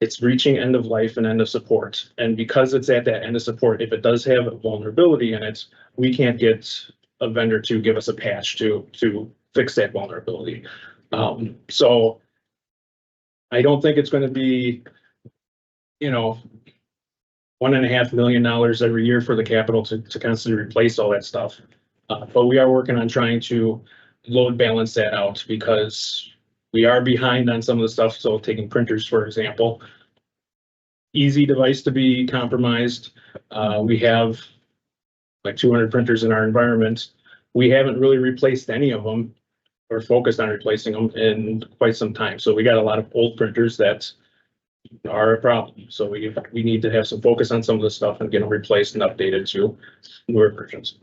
It's reaching end of life and end of support. And because it's at that end of support, if it does have a vulnerability in it, we can't get a vendor to give us a patch to fix that vulnerability. So I don't think it's going to be, $1.5 million every year for the capital to constantly replace all that stuff. But we are working on trying to load balance that out, because we are behind on some of the stuff. So taking printers, for example, easy device to be compromised. We have like 200 printers in our environment. We haven't really replaced any of them or focused on replacing them in quite some time. So we got a lot of old printers that are a problem. So we need to have some focus on some of the stuff and get them replaced and updated to newer versions.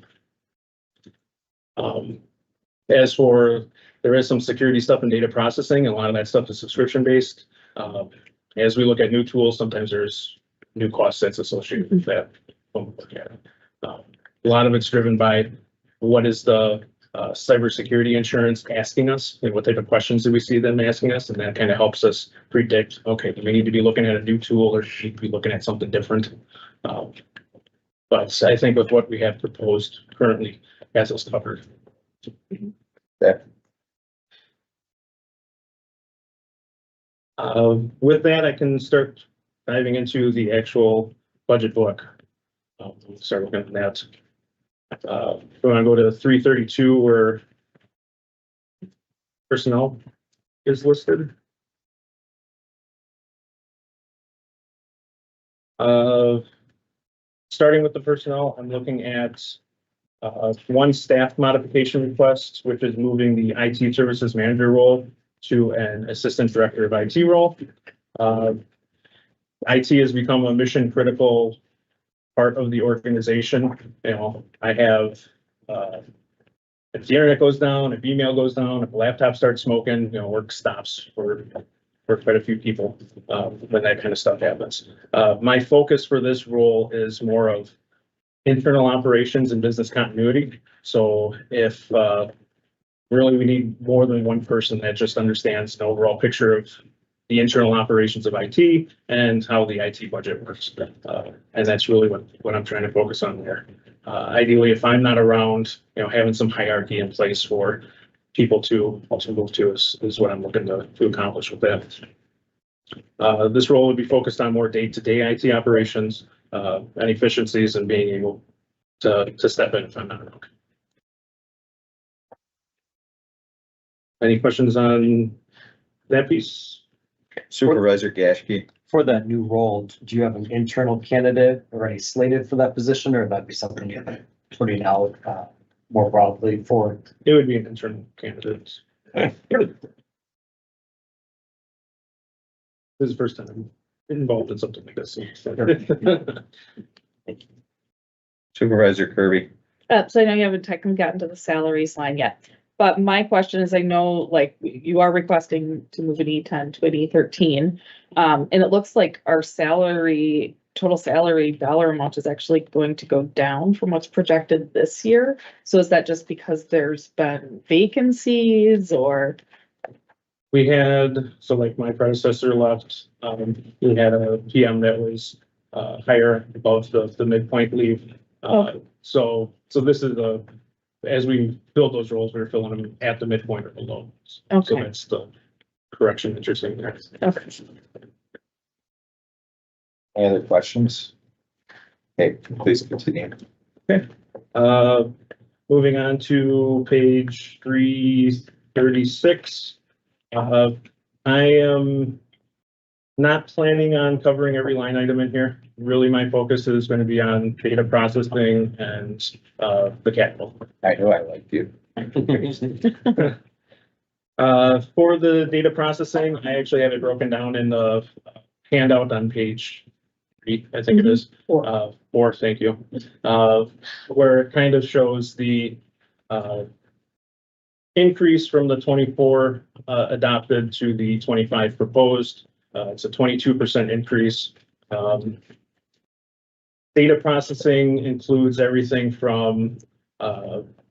As for, there is some security stuff in data processing. A lot of that stuff is subscription based. as we look at new tools, sometimes there's new cost sets associated with that. When we look at it. A lot of it's driven by what is the cybersecurity insurance asking us, and what type of questions do we see them asking us, and that kind of helps us predict, okay, do we need to be looking at a new tool or should we be looking at something different? But I think with what we have proposed currently has us covered. With that, I can start diving into the actual budget book. Start looking at that. We want to go to 332 where personnel is listed. Starting with the personnel, I'm looking at one staff modification request, which is moving the IT services manager role to an assistant director of IT role. IT has become a mission critical part of the organization. You know, I have, if the internet goes down, if email goes down, if a laptop starts smoking, you know, work stops for quite a few people when that kind of stuff happens. My focus for this role is more of internal operations and business continuity. So if really we need more than one person that just understands the overall picture of the internal operations of IT and how the IT budget works. And that's really what I'm trying to focus on there. Ideally, if I'm not around, you know, having some hierarchy in place for people to also move to is what I'm looking to accomplish with that. This role would be focused on more day-to-day IT operations and efficiencies and being able to step in if I'm not around. Any questions on that piece? Supervisor Gaschke. For that new role, do you have an internal candidate already slated for that position, or that'd be something you're putting out more broadly for? It would be an internal candidate. This is the first time I'm involved in something like this. Supervisor Kirby. So I know you haven't technically gotten to the salaries line yet, but my question is, I know like you are requesting to move an E10 to an E13. And it looks like our total salary dollar amount is actually going to go down from what's projected this year. So is that just because there's been vacancies or? We had, so like my predecessor left, we had a PM that was higher above the midpoint leave. So this is as we build those roles, we're filling them at the midpoint or below. So Okay. that's the correction that you're seeing there. Okay. Any other questions? Okay, please continue. Moving on to page 336. I am not planning on covering every line item in here. Really, my focus is going to be on data processing and the capital. I know I liked you. For the data processing, I actually have it broken down in the handout on page 3, I think it is. 4, thank you. Where it kind of shows the increase from the 24 adopted to the 25 proposed. It's a 22% increase. Data processing includes everything from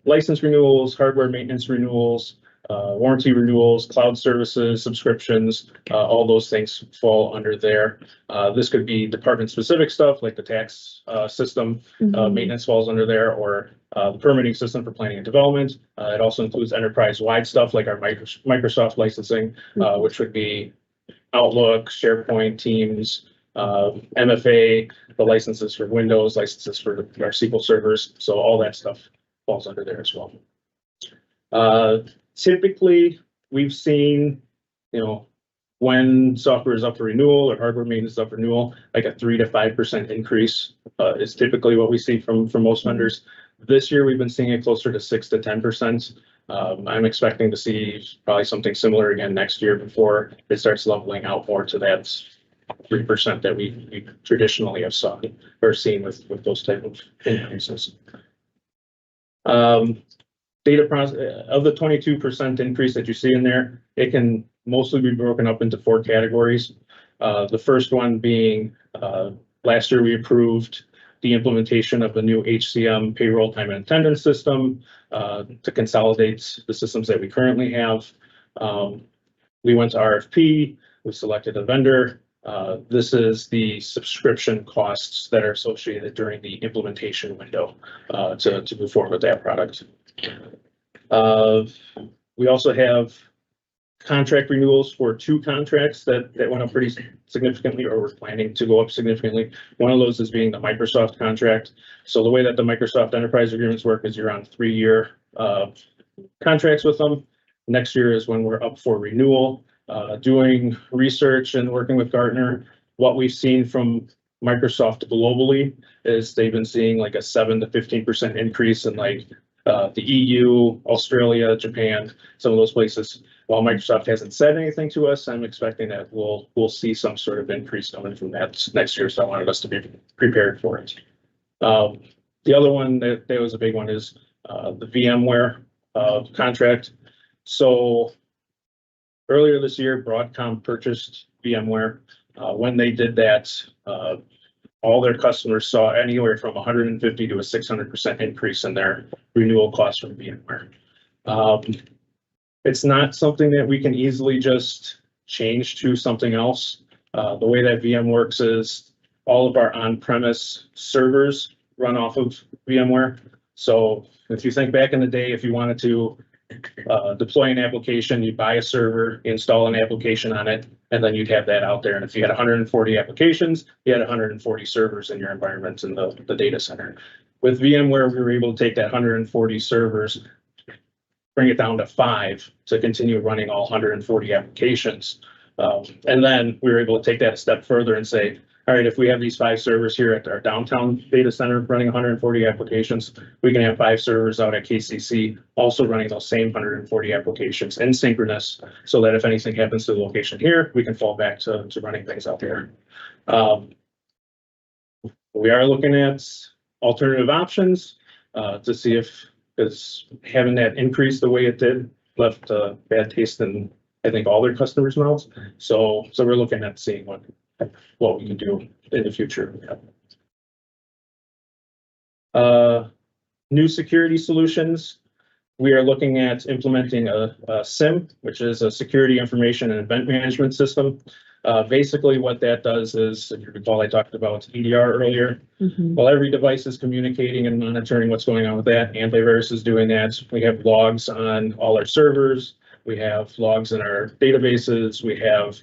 license renewals, hardware maintenance renewals, warranty renewals, cloud services, subscriptions, all those things fall under there. This could be department specific stuff like the tax system, maintenance falls under there, or the permitting system for planning and development. It also includes enterprise wide stuff like our Microsoft licensing, which would be Outlook, SharePoint, Teams, MFA, the licenses for Windows, licenses for our SQL servers. So all that stuff falls under there as well. Typically, we've seen, you know, when software is up for renewal or hardware maintenance is up for renewal, like a 3 to 5% increase is typically what we see from most vendors. This year, we've been seeing it closer to 6 to 10%. I'm expecting to see probably something similar again next year before it starts leveling out more to that 3% that we traditionally have seen with those type of increases. Data process of the 22% increase that you see in there, it can mostly be broken up into 4 categories. The first one being, last year we approved the implementation of the new HCM payroll time and attendance system to consolidate the systems that we currently have. We went to RFP, we selected a vendor. This is the subscription costs that are associated during the implementation window to move forward with that product. We also have contract renewals for 2 contracts that went up pretty significantly, or we're planning to go up significantly. One of those is being the Microsoft contract. So the way that the Microsoft enterprise agreements work is you're on 3-year contracts with them. Next year is when we're up for renewal. Doing research and working with Gartner, what we've seen from Microsoft globally is they've been seeing like a 7 to 15% increase in like the EU, Australia, Japan, some of those places. While Microsoft hasn't said anything to us, I'm expecting that we'll see some sort of increase coming from that next year. So I wanted us to be prepared for it. The other one that was a big one is the VMware contract. So earlier this year, Broadcom purchased VMware. When they did that, all their customers saw anywhere from 150 to a 600% increase in their renewal costs from VMware. It's not something that we can easily just change to something else. The way that VM works is all of our on-premise servers run off of VMware. So if you think back in the day, if you wanted to deploy an application, you buy a server, install an application on it, and then you'd have that out there. And if you had 140 applications, you had 140 servers in your environment in the data center. With VMware, we were able to take that 140 servers, bring it down to 5 to continue running all 140 applications. And then we were able to take that a step further and say, all right, if we have these 5 servers here at our downtown data center running 140 applications, we can have 5 servers out at KCC also running those same 140 applications in synchronous, so that if anything happens to the location here, we can fall back to running things out there. We are looking at alternative options to see if it's having that increase the way it did left a bad taste in, I think, all their customers' mouths. So we're looking at seeing what we can do in the future. New security solutions. We are looking at implementing a SIM, which is a security information and event management system. Basically what that does is, if you recall, I talked about EDR earlier. Well, every device is communicating and monitoring what's going on with that. Antivirus is doing that. We have logs on all our servers. We have logs in our databases. We have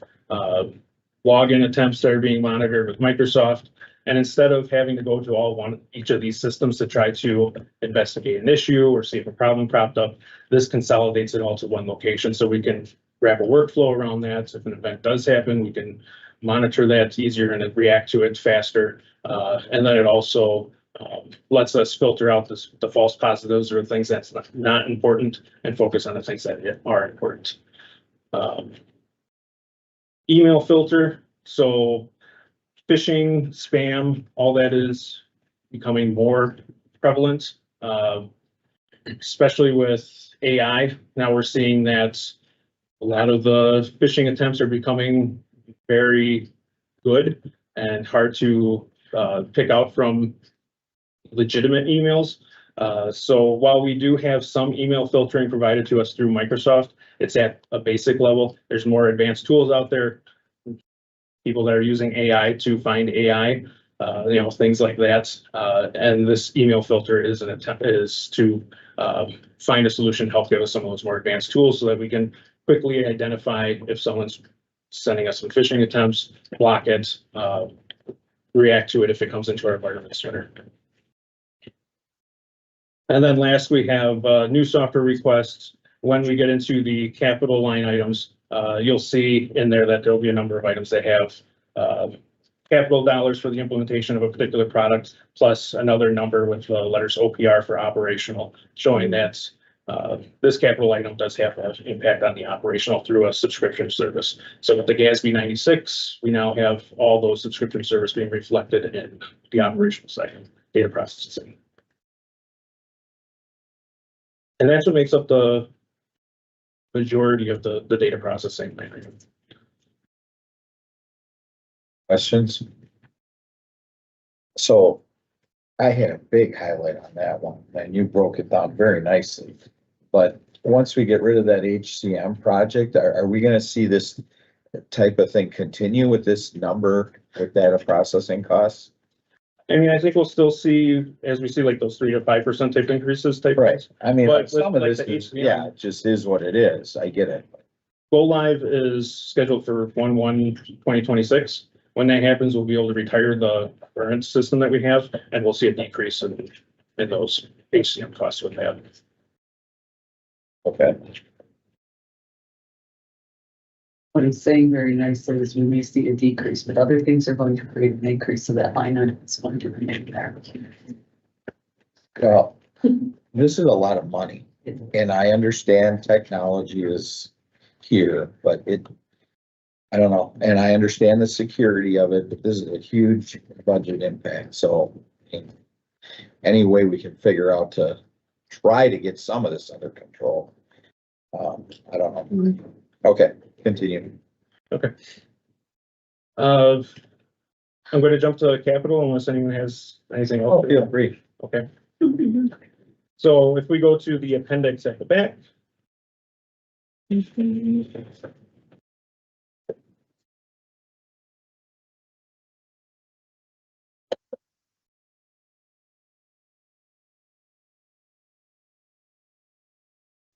login attempts that are being monitored with Microsoft. And instead of having to go to each of these systems to try to investigate an issue or see if a problem cropped up, this consolidates it all to one location. So we can grab a workflow around that. So if an event does happen, we can monitor that easier and react to it faster. And then it also lets us filter out the false positives or things that's not important and focus on the things that are important. Email filter. So phishing, spam, all that is becoming more prevalent, especially with AI. Now we're seeing that a lot of the phishing attempts are becoming very good and hard to pick out from legitimate emails. So while we do have some email filtering provided to us through Microsoft, it's at a basic level. There's more advanced tools out there. People that are using AI to find AI, things like that. And this email filter is an attempt to find a solution, help give us some of those more advanced tools so that we can quickly identify if someone's sending us some phishing attempts, block it, react to it if it comes into our environment sooner. And then last, we have new software requests. When we get into the capital line items, you'll see in there that there'll be a number of items that have capital dollars for the implementation of a particular product, plus another number with the letters OPR for operational, showing that this capital item does have an impact on the operational through a subscription service. So with the GASB 96, we now have all those subscription services being reflected in the operational side, data processing. And that's what makes up the majority of the data processing. Questions? So I had a big highlight on that one, and you broke it down very nicely. But once we get rid of that HCM project, are we gonna see this type of thing continue with this number with data processing costs? I mean, I think we'll still see, as we see like those 3 to 5% type increases type. Right, I mean, But with, some of like, this the is, HCM yeah, it just is what it is, I get it. Go live is scheduled for 1/1/2026. When that happens, we'll be able to retire the current system that we have, and we'll see a decrease in those HCM costs with that. Okay, What he's saying very nicely is we may see a decrease, but other things are going to create an increase, so that line item is going to remain there. well, this is a lot of money, and I understand technology is here, but I don't know, and I understand the security of it, but this is a huge budget impact, so any way we can figure out to try to get some of this under control. I don't know. Okay, continue. Okay. I'm going to jump to capital unless anyone has anything else. Oh, feel free. Okay. So if we go to the appendix at the back.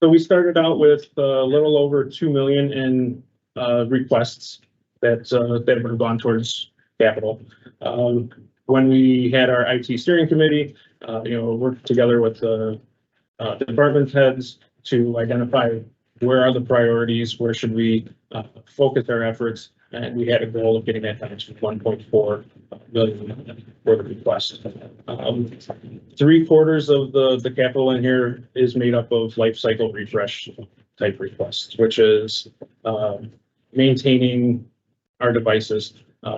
So we started out with a little over 2 million in requests that would have gone towards capital. When we had our IT steering committee, worked together with the department heads to identify where are the priorities, where should we focus our efforts, and we had a goal of getting that down to 1.4 million for the request. 3/4 of the capital in here is made up of life cycle refresh type requests, which is maintaining our devices.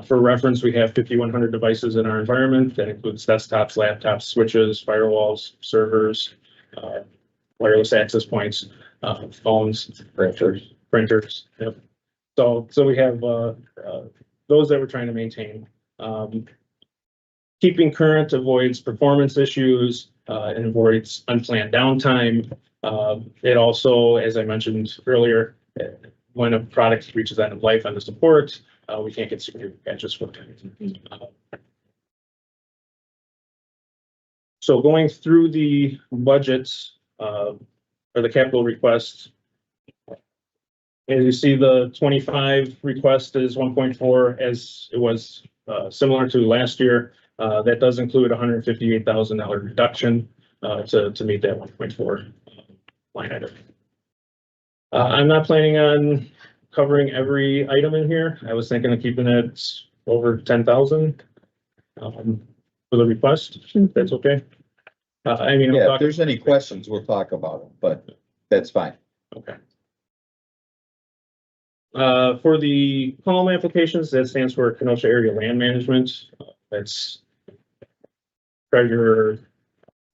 For reference, we have 5,100 devices in our environment. That includes desktops, laptops, switches, firewalls, servers, wireless access points, phones, printers. Yep. So we have those that we're trying to maintain. Keeping current avoids performance issues and avoids unplanned downtime. It also, as I mentioned earlier, when a product reaches end of life on the support, we can't get security patches for it. So going through the budgets or the capital requests, as you see, the 25 request is 1.4, as it was similar to last year. That does include $158,000 reduction to meet that 1.4 line item. I'm not planning on covering every item in here. I was thinking of keeping it over 10,000 for the request. That's okay. I mean, Yeah, if there's any questions, we'll talk about them, but that's fine. Okay. For the column applications, that stands for Kenosha Area Land Management. That's treasurer,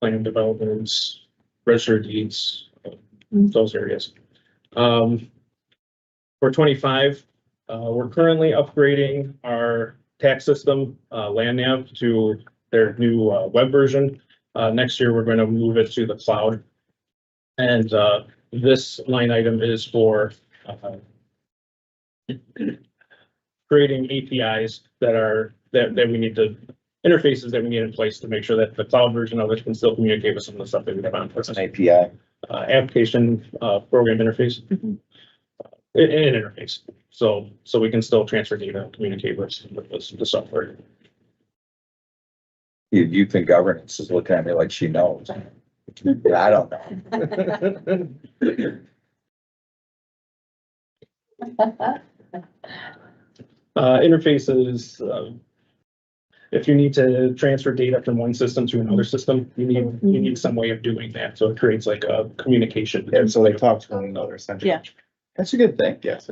plan developments, register deeds, those areas. For 25, we're currently upgrading our tax system, LandNav, to their new web version. Next year, we're going to move it to the cloud. And this line item is for creating APIs that we need to interfaces that we need in place to make sure that the cloud version of it can still communicate with some of the stuff that we have on. What's an API? Application program interface. An interface, so we can still transfer data and communicate with the software. Youth and governance is looking at me like she knows. I don't know. Interfaces, if you need to transfer data from one system to another system, you need some way of doing that. So it creates like a communication. And so they talk to one another essentially. Yeah. That's a good thing. Yes.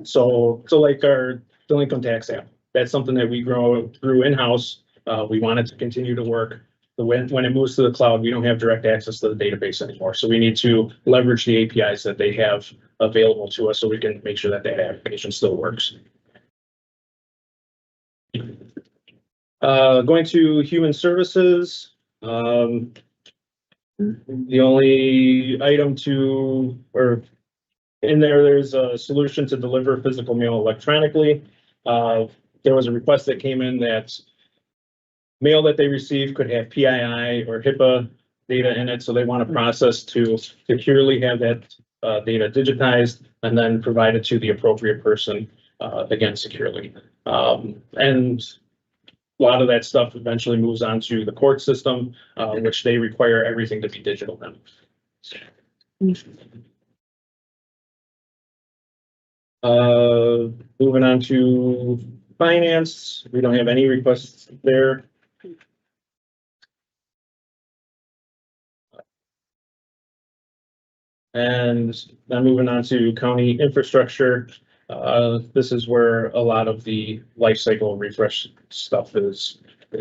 So like our delinquent tax app, that's something that we grew in-house. We want it to continue to work. But when it moves to the cloud, we don't have direct access to the database anymore. So we need to leverage the APIs that they have available to us so we can make sure that that application still works. Going to human services, the only item in there's a solution to deliver physical mail electronically. There was a request that came in that mail that they receive could have PII or HIPAA data in it, so they want a process to securely have that data digitized and then provided to the appropriate person, again, securely. And a lot of that stuff eventually moves on to the court system, which they require everything to be digital now. Moving on to finance, we don't have any requests there. And then moving on to county infrastructure. This is where a lot of the life cycle refresh stuff is. So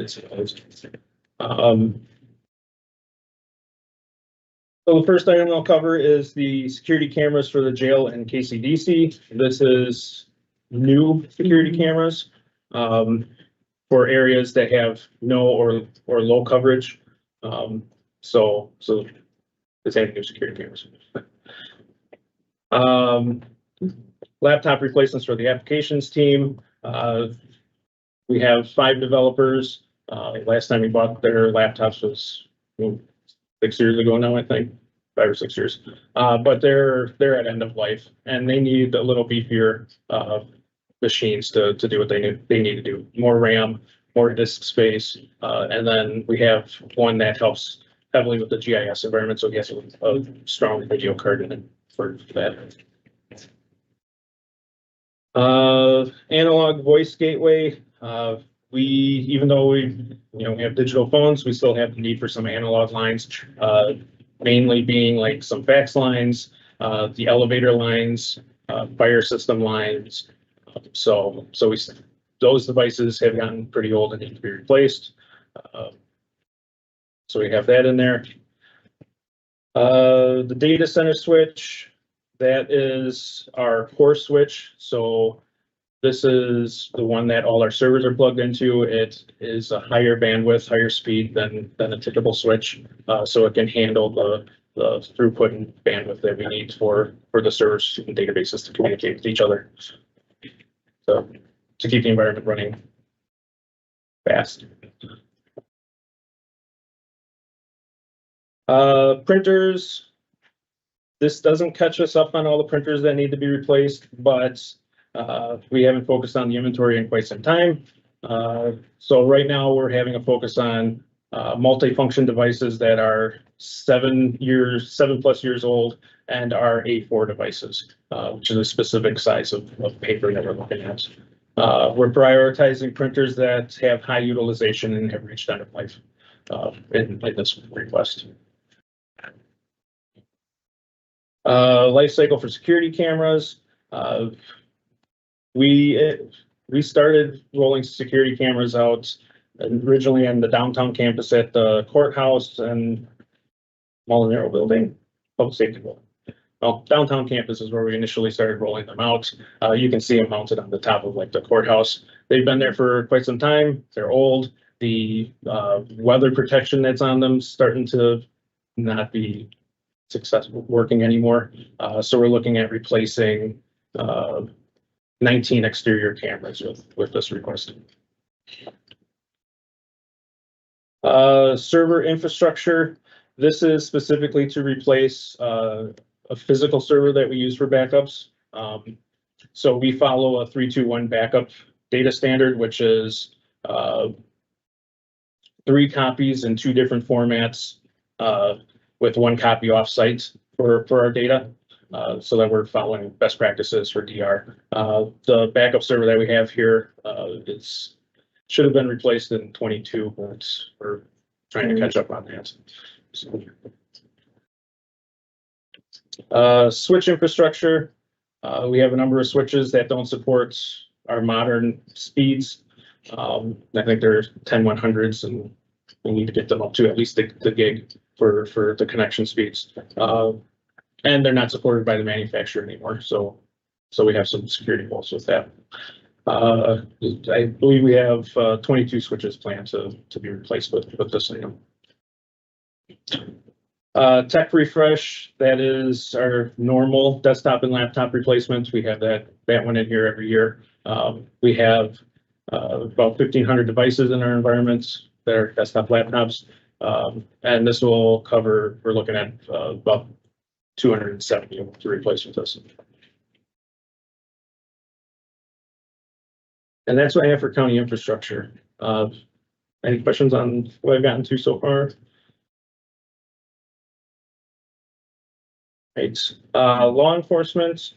the first item I'll cover is the security cameras for the jail and KCDC. This is new security cameras for areas that have no or low coverage. So it's any new security cameras. Laptop replacements for the applications team. We have 5 developers. Last time we bought their laptops was 6 years ago now, I think, 5 or 6 years. But they're at end of life and they need a little beefier machines to do what they need to do. More RAM, more disk space, and then we have one that helps heavily with the GIS environment, so it has a strong video card in it for that. Analog voice gateway. Even though we have digital phones, we still have the need for some analog lines, mainly being like some fax lines, the elevator lines, fire system lines. So those devices have gotten pretty old and need to be replaced. So we have that in there. The data center switch, that is our core switch. So this is the one that all our servers are plugged into. It is a higher bandwidth, higher speed than a typical switch. So it can handle the throughput and bandwidth that we need for the servers and databases to communicate with each other. So to keep the environment running fast. Printers. This doesn't catch us up on all the printers that need to be replaced, but we haven't focused on the inventory in quite some time. So right now we're having a focus on multi-function devices that are 7+ years old and are A4 devices, which is a specific size of paper that we're looking at. We're prioritizing printers that have high utilization and have reached end of life in this request. Life cycle for security cameras. We started rolling security cameras out originally in the downtown campus at the courthouse and Molinaro building, public safety building. Well, downtown campus is where we initially started rolling them out. You can see them mounted on the top of like the courthouse. They've been there for quite some time. They're old. The weather protection that's on them starting to not be successful working anymore. So we're looking at replacing 19 exterior cameras with this request. Server infrastructure. This is specifically to replace a physical server that we use for backups. So we follow a 3-2-1 backup data standard, which is 3 copies in 2 different formats with 1 copy offsite for our data. So that we're following best practices for DR. The backup server that we have here, should have been replaced in 22, but we're trying to catch up on that. Switch infrastructure. We have a number of switches that don't support our modern speeds. I think they're 10/100s and we need to get them up to at least the gig for the connection speeds. And they're not supported by the manufacturer anymore. So we have some security holes with that. I believe we have 22 switches planned to be replaced with this item. Tech refresh, that is our normal desktop and laptop replacements. We have that one in here every year. We have about 1,500 devices in our environments that are desktop laptops. And this will cover, we're looking at about 270 to replace with this. And that's what I have for county infrastructure. Any questions on what I've gotten to so far? Right, law enforcement.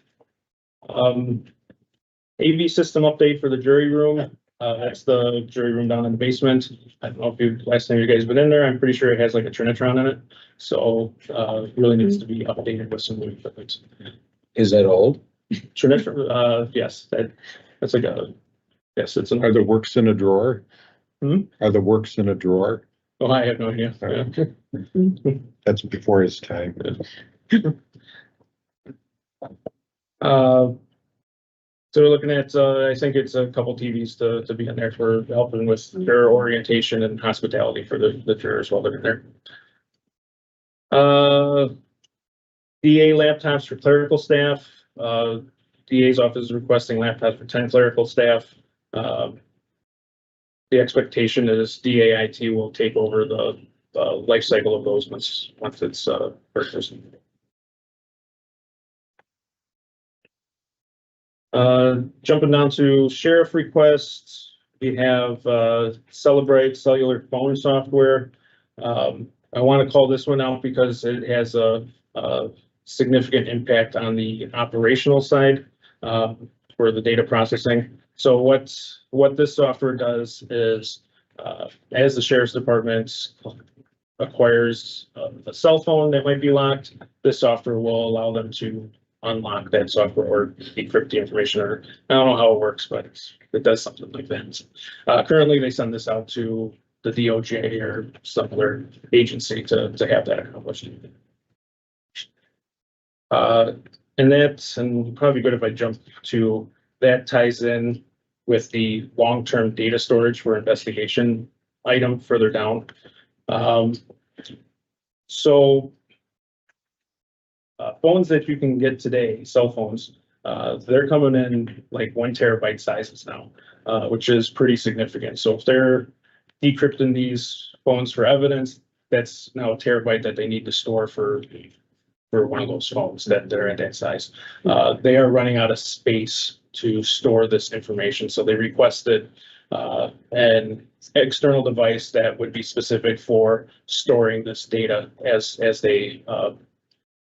AV system update for the jury room. That's the jury room down in the basement. I don't know if last time you guys been in there, I'm pretty sure it has like a Trinitron in it. So, it really needs to be updated with some new equipment. Is that old? Trinitron, yes, that's like yes, it's Are the works in a drawer? Hmm? Are the works in a drawer? Oh, I have no idea. Yeah. That's before his time. So we're looking at, I think it's a couple TVs to be in there for helping with their orientation and hospitality for the jurors while they're in there. DA laptops for clerical staff. DA's office is requesting laptops for 10 clerical staff. The expectation is DAIT will take over the life cycle of those once it's purchased. Jumping down to sheriff requests, we have Celebrate cellular phone software. I want to call this one out because it has a significant impact on the operational side for the data processing. So what this software does is, as the sheriff's department acquires a cell phone that might be locked, this software will allow them to unlock that software or decrypt the information, or I don't know how it works, but it does something like that. Currently, they send this out to the DOJ or some other agency to have that accomplished. And probably good if I jump to that ties in with the long-term data storage for investigation item further down. Phones that you can get today, cell phones, they're coming in like 1 terabyte sizes now, which is pretty significant. So if they're decrypting these phones for evidence, that's now a terabyte that they need to store for one of those phones that they're at that size. They are running out of space to store this information. So they requested an external device that would be specific for storing this data as they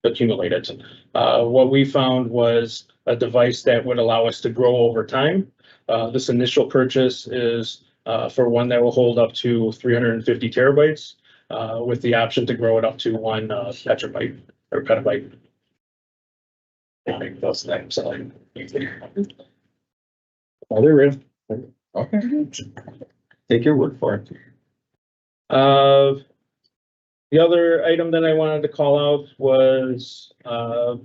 accumulate it. What we found was a device that would allow us to grow over time. This initial purchase is for one that will hold up to 350 terabytes with the option to grow it up to 1 petabyte or petabyte. I think those things. Oh, they're in. Okay. Take your word for it. The other item that I wanted to call out was the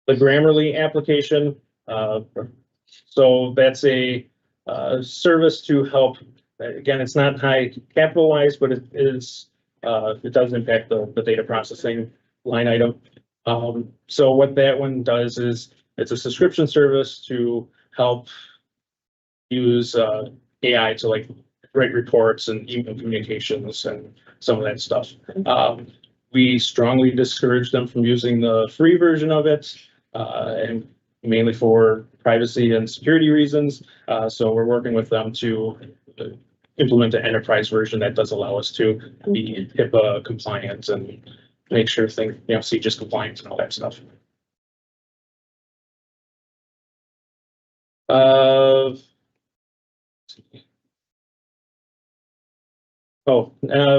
Grammarly application. So that's a service to help. Again, it's not high capitalized, but it does impact the data processing line item. So what that one does is it's a subscription service to help use AI to like write reports and email communications and some of that stuff. We strongly discourage them from using the free version of it, and mainly for privacy and security reasons. So we're working with them to implement an enterprise version that does allow us to be HIPAA compliant and make sure things, CJIS compliant and all that stuff.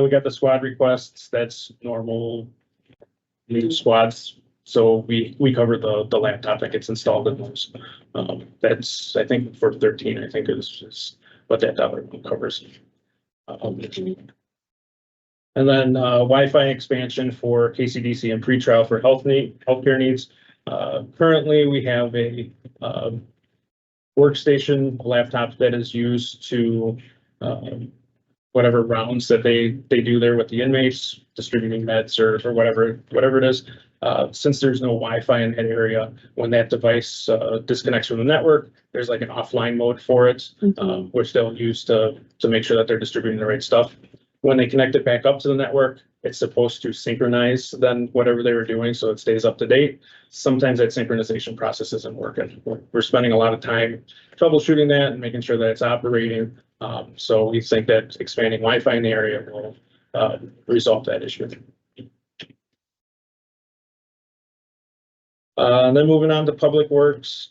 We got the squad requests. That's normal new squads. So we cover the laptop that gets installed in those. That's, I think, for 13, I think is what that dollar covers. And then Wi-Fi expansion for KCDC and pretrial for healthcare needs. Currently, we have a workstation, laptop that is used to, whatever rounds that they do there with the inmates, distributing meds or whatever it is. Since there's no Wi-Fi in that area, when that device, disconnects from the network, there's like an offline mode for it, which they'll use to make sure that they're distributing the right stuff. When they connect it back up to the network, it's supposed to synchronize then whatever they were doing, so it stays up to date. Sometimes that synchronization process isn't working. We're spending a lot of time troubleshooting that and making sure that it's operating. So we think that expanding Wi-Fi in the area will, resolve that issue. And then moving on to Public Works.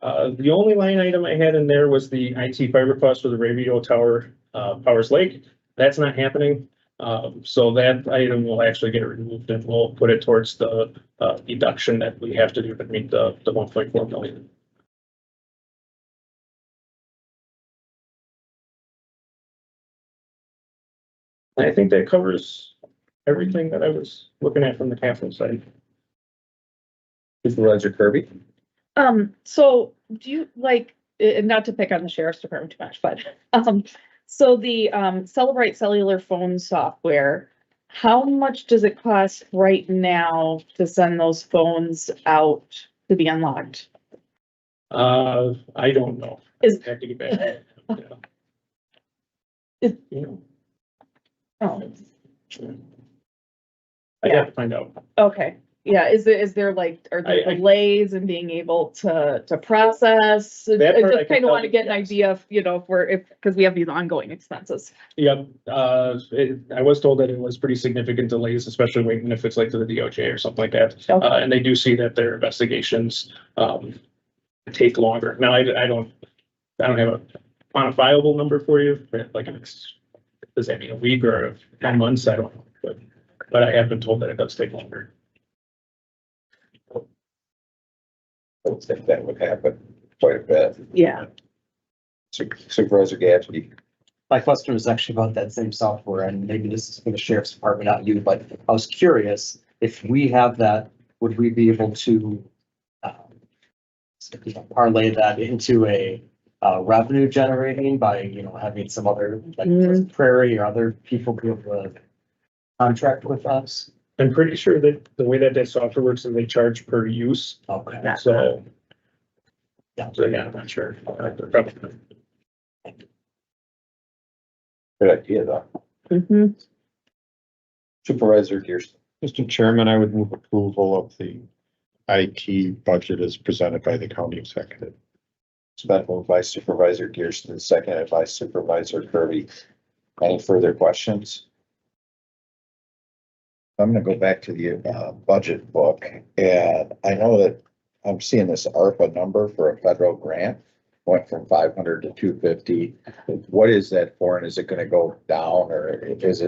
The only line item I had in there was the IT fiber cost for the radio tower, Powers Lake. That's not happening. So that item will actually get removed and we'll put it towards the deduction that we have to do to meet the 1.4 million. I think that covers everything that I was looking at from the capital side. Supervisor Kirby? So do you like, not to pick on the sheriff's department too much, but, so the, Celebrite cellular phone software, how much does it cost right now to send those phones out to be unlocked? I don't know. I have to get back. Yeah. Oh, I have to find out. okay. Yeah, is there like, are there delays in being able to process? I That part I just can kind of tell want to you, get an yes. idea of, because we have these ongoing expenses. Yep, I was told that it was pretty significant delays, especially waiting if it's like to the DOJ or something like that. Okay. And they do see that their investigations, take longer. Now, I don't have a quantifiable number for you, like, does that mean a week or 10 months? I don't know, but I have been told that it does take longer. I would think that would happen quite a bit. Yeah. Supervisor Gatsby? My question was actually about that same software, and maybe this is for the sheriff's department, not you, but I was curious, if we have that, would we be able to parlay that into a revenue generating by, having some other, like Prairie or other people be able to contract with us? I'm pretty sure that the way that software works is they charge per use. Okay. So, Yeah. I'm not sure. Good idea, though. Mm-hmm. Supervisor Gearston? Mr. Chairman, I would move approval of the IT budget as presented by the county executive. It's been moved by Supervisor Gearston, seconded by Supervisor Kirby. Any further questions? I'm gonna go back to the budget book, and I know that I'm seeing this ARPA number for a federal grant went from 500 to 250. What is that for, and is it gonna go down, or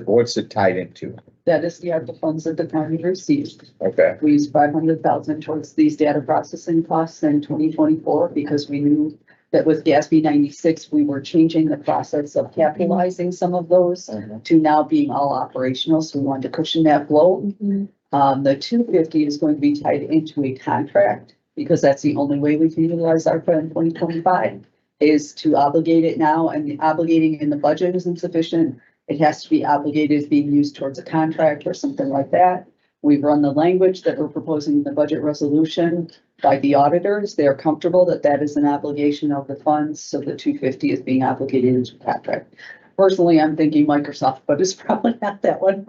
what's it tied into? That is the ARPA funds that the county received. Okay, We used 500,000 towards these data processing costs in 2024 because we knew that with GASB 96, we were changing the process of capitalizing some of those to now being all operational. So we wanted to cushion that blow. The 250 is going to be tied into a contract because that's the only way we can utilize ARPA in 2025 is to obligate it now, and the obligating in the budget isn't sufficient. It has to be obligated being used towards a contract or something like that. We've run the language that we're proposing in the budget resolution by the auditors. They're comfortable that that is an obligation of the funds, so the 250 is being obligated into a contract. Personally, I'm thinking Microsoft, but it's probably not that one.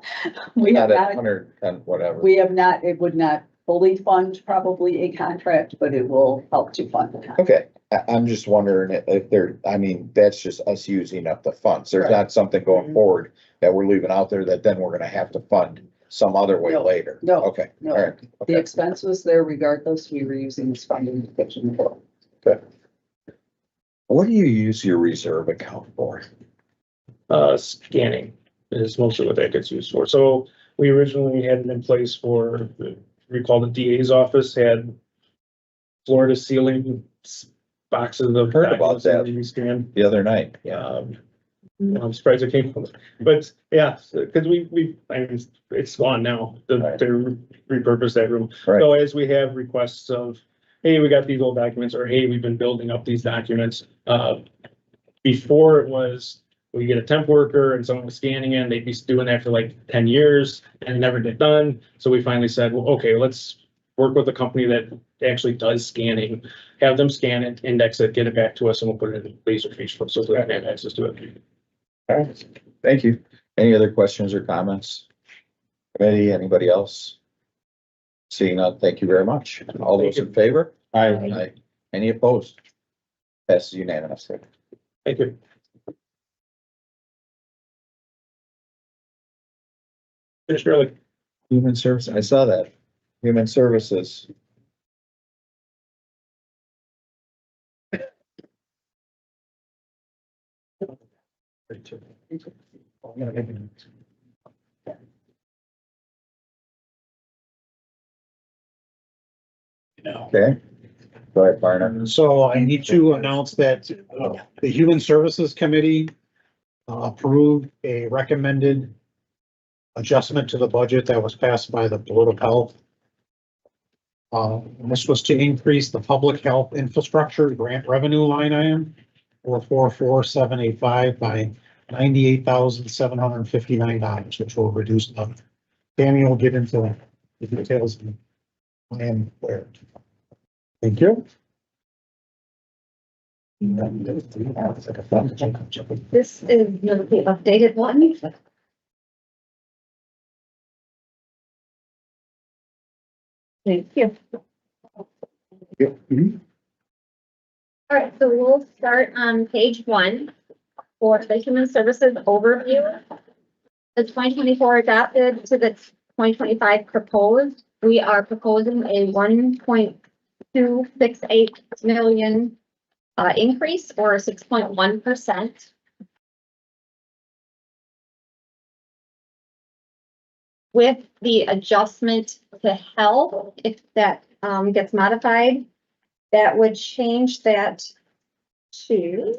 We have not at not, 100 and whatever. we have not, it would not fully fund probably a contract, but it will help to fund the contract. Okay, I'm just wondering if that's just us using up the funds. There's Right. not something going forward that we're leaving out there that then we're gonna have to fund some other way No, later. no, Okay, no. all right. The Okay. expense was there regardless. We were using this funding to pitch in the bill. What do you use your reserve account for? Scanning is mostly what that gets used for. So we originally had it in place for, recall the DA's office had floor to ceiling boxes of. Heard about documents that that. we scanned. The other night, I'm surprised it came from it, but yeah, because I mean, it's gone now. Right. They repurposed that room. Right. So as we have requests of hey, we got these old documents, or hey, we've been building up these documents. Before it was, we get a temp worker and someone was scanning in, they'd be doing that for like 10 years and it never get done. So we finally said, well, okay, let's work with a company that actually does scanning, have them scan it, index it, get it back to us, and we'll put it in Laserfiche so we can have access to it. All right, thank you. Any other questions or comments? Committee, anybody else? Seeing none, thank you very much. All those in favor? Aye. Any opposed? Passes unanimously. Thank you. Finish early. Human service, I saw that. Human services. Okay. Go ahead, Barnum. So I need to announce that the Human Services Committee approved a recommended adjustment to the budget that was passed by the Board of Health. This was to increase the public health infrastructure grant revenue line item 44785 by $98,759, which will reduce the. Tammy will get into the details and where. Thank you. This is the updated one. Thank you. All right, so we'll start on page 1 for the human services overview. The 2024 adopted to the 2025 proposed. We are proposing a 1.268 million increase, or 6.1%. With the adjustment to health, if that gets modified, that would change that to,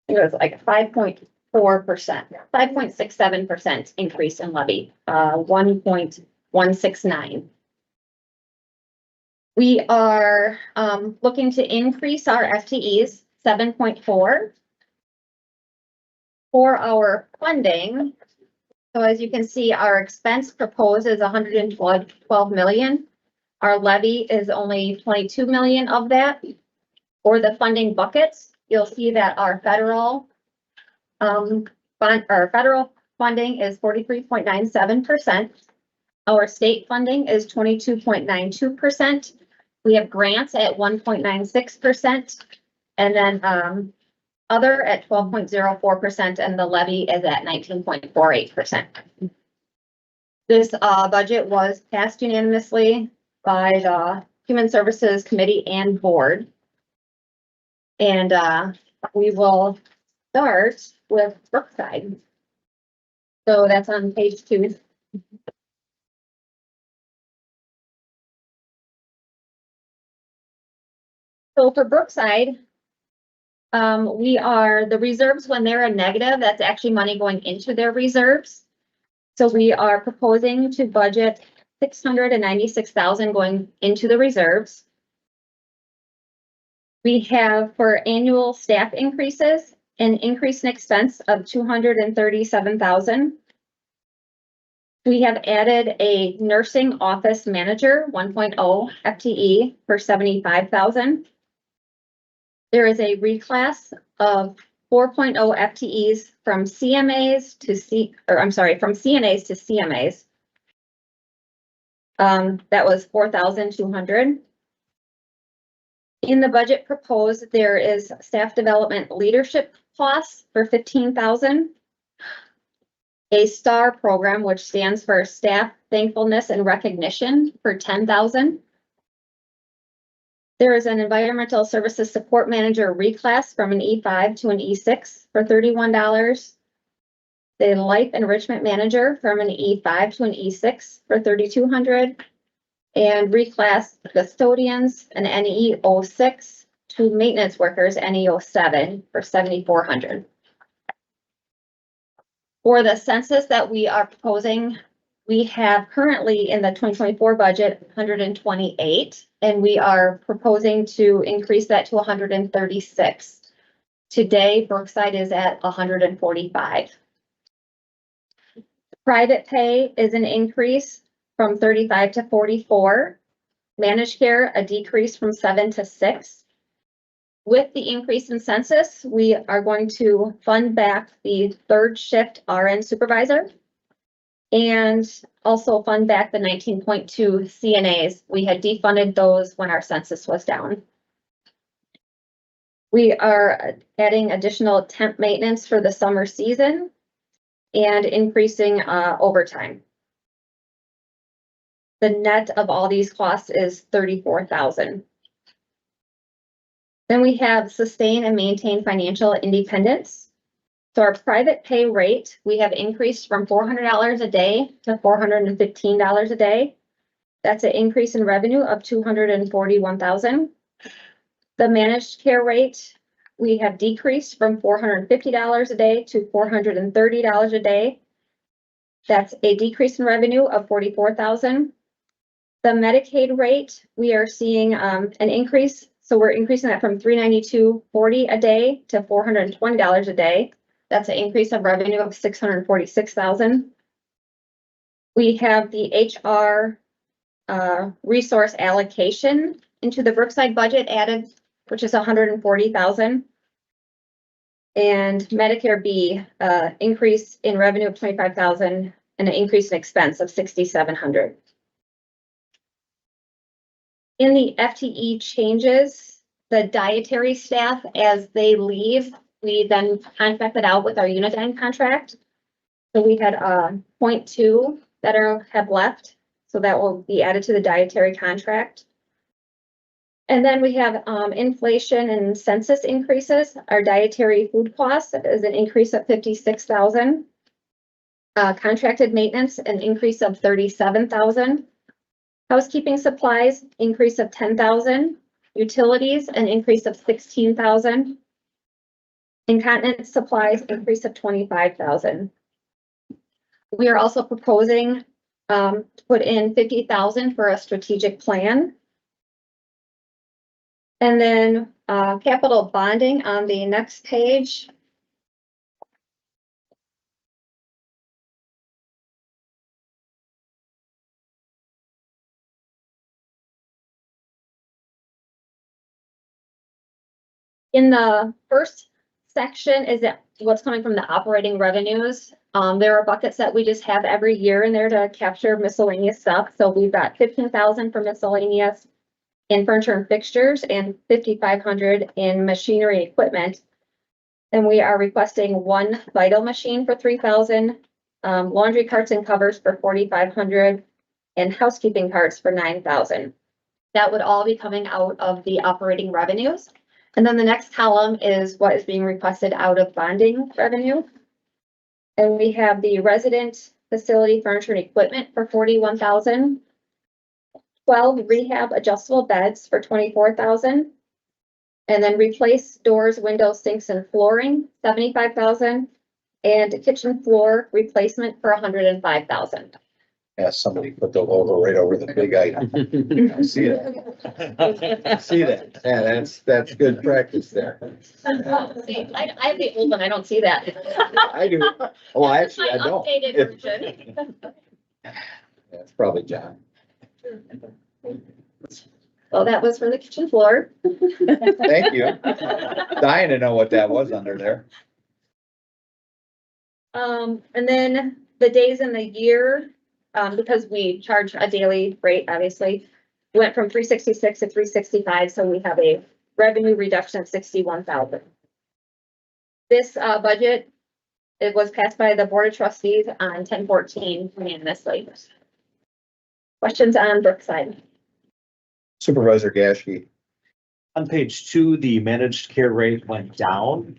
it was like a 5.4%, 5.67% increase in levy, 1.169. We are looking to increase our FTEs 7.4. For our funding, so as you can see, our expense proposed is 112 million. Our levy is only 22 million of that. For the funding buckets, you'll see that our federal federal funding is 43.97%. Our state funding is 22.92%. We have grants at 1.96%, and then other at 12.04%, and the levy is at 19.48%. This budget was passed unanimously by the Human Services Committee and Board. And we will start with Brookside. So that's on page 2. So for Brookside, the reserves, when they're a negative, that's actually money going into their reserves. So we are proposing to budget 696,000 going into the reserves. We have for annual staff increases, an increase in expense of 237,000. We have added a nursing office manager 1.0 FTE for 75,000. There is a reclass of 4.0 FTEs from CMAs to from CNAs to CMAs. That was 4,200. In the budget proposed, there is staff development leadership costs for 15,000. A STAR program, which stands for Staff Thankfulness and Recognition, for 10,000. There is an environmental services support manager reclass from an E5 to an E6 for $31. The life enrichment manager from an E5 to an E6 for $3,200. And reclass custodians, an NE06 to maintenance workers, NE07 for $7,400. For the census that we are proposing We have currently in the 2024 budget, 128, and we are proposing to increase that to 136. Today, Brookside is at 145. Private pay is an increase from 35 to 44. Managed care, a decrease from 7 to 6. With the increase in census, we are going to fund back the third shift RN supervisor and also fund back the 19.2 CNAs. We had defunded those when our census was down. We are adding additional temp maintenance for the summer season and increasing overtime. The net of all these costs is 34,000. Then we have sustain and maintain financial independence. So our private pay rate, we have increased from $400 a day to $415 a day. That's an increase in revenue of $241,000. The managed care rate, we have decreased from $450 a day to $430 a day. That's a decrease in revenue of $44,000. The Medicaid rate, we are seeing an increase. So we're increasing that from $392.40 a day to $420 a day. That's an increase of revenue of $646,000. We have the HR resource allocation into the Brookside budget added, which is $140,000. And Medicare B, increase in revenue of $25,000 and an increase in expense of $6,700. In the FTE changes, the dietary staff, as they leave, we then contracted out with our Unidyne contract. So we had 0.2 that have left. So that will be added to the dietary contract. And then we have inflation and census increases. Our dietary food costs is an increase of $56,000. Contracted maintenance, an increase of $37,000. Housekeeping supplies, increase of $10,000. Utilities, an increase of $16,000. Incontinence supplies, increase of $25,000. We are also proposing to put in $50,000 for a strategic plan. And then capital bonding on the next page. In the first section is what's coming from the operating revenues. There are buckets that we just have every year in there to capture miscellaneous stuff. So we've got $15,000 for miscellaneous in furniture and fixtures and $5,500 in machinery equipment. And we are requesting one vital machine for $3,000, laundry carts and covers for $4,500, and housekeeping carts for $9,000. That would all be coming out of the operating revenues. And then the next column is what is being requested out of bonding revenue. And we have the resident facility furniture and equipment for $41,000. 12 rehab adjustable beds for $24,000. And then replace doors, windows, sinks, and flooring, $75,000. And kitchen floor replacement for $105,000. Yeah, somebody put the logo right over the big item. I see that. I see that. Yeah, that's good practice there. See, I have the old one, I don't see that. I do. Well, actually, I My don't. updated version. That's probably John. Well, that was for the kitchen floor. Thank you. Dying to know what that was under there. And then the days in the year, because we charge a daily rate, obviously, went from 366 to 365, so we have a revenue reduction of 61,000. This budget, it was passed by the Board of Trustees on 10/14 unanimously. Questions on Brookside? Supervisor Gaske. On page 2, the managed care rate went down.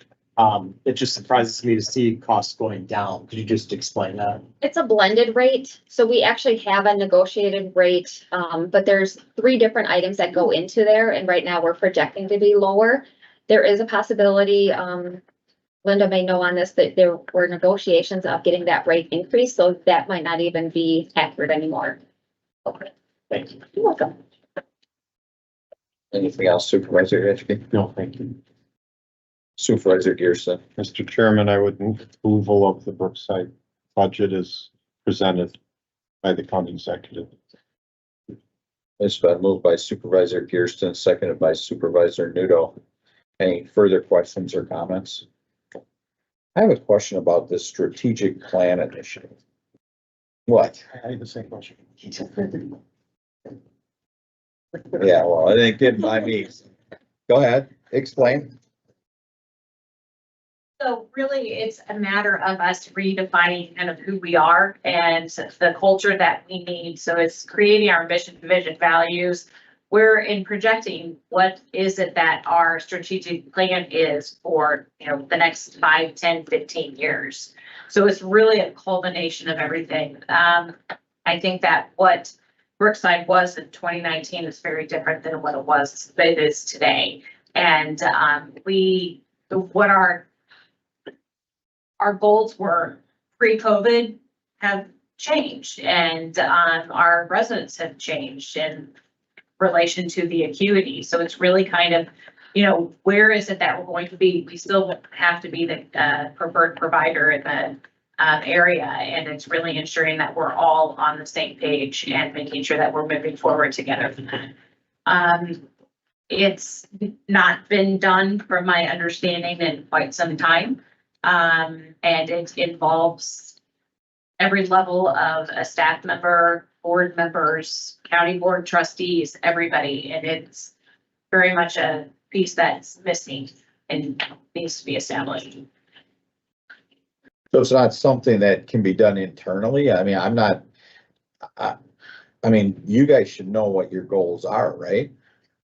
It just surprises me to see costs going down. Could you just explain that? It's a blended rate, so we actually have a negotiated rate, but there's 3 different items that go into there, and right now we're projecting to be lower. There is a possibility Linda may know on this, that there were negotiations of getting that rate increase, so that might not even be accurate anymore. Okay, Thank you. you're welcome. Anything else, Supervisor Hitchcock? No, thank you. Supervisor Gearson? Mr. Chairman, I would move approval of the Brookside budget as presented by the county executive. It's been moved by Supervisor Gearston, seconded by Supervisor Nudo. Any further questions or comments? I have a question about this strategic plan initiative. What? I had the same question. Yeah, well, it ain't getting by me. Go ahead, explain. So really, it's a matter of us redefining kind of who we are and the culture that we need. So it's creating our mission, vision, values. We're in projecting what is it that our strategic plan is for, the next 5, 10, 15 years. So it's really a culmination of everything. I think that what Brookside was in 2019 is very different than what it is today. And what our goals were pre-COVID have changed, and our residents have changed in relation to the acuity. So it's really kind of, where is it that we're going to be? We still have to be the preferred provider in the area, and it's really ensuring that we're all on the same page and making sure that we're moving forward together from that. It's not been done, from my understanding, in quite some time. And it involves every level of a staff member, board members, county board trustees, everybody. And it's very much a piece that's missing and needs to be established. So it's not something that can be done internally? I mean, you guys should know what your goals are, right?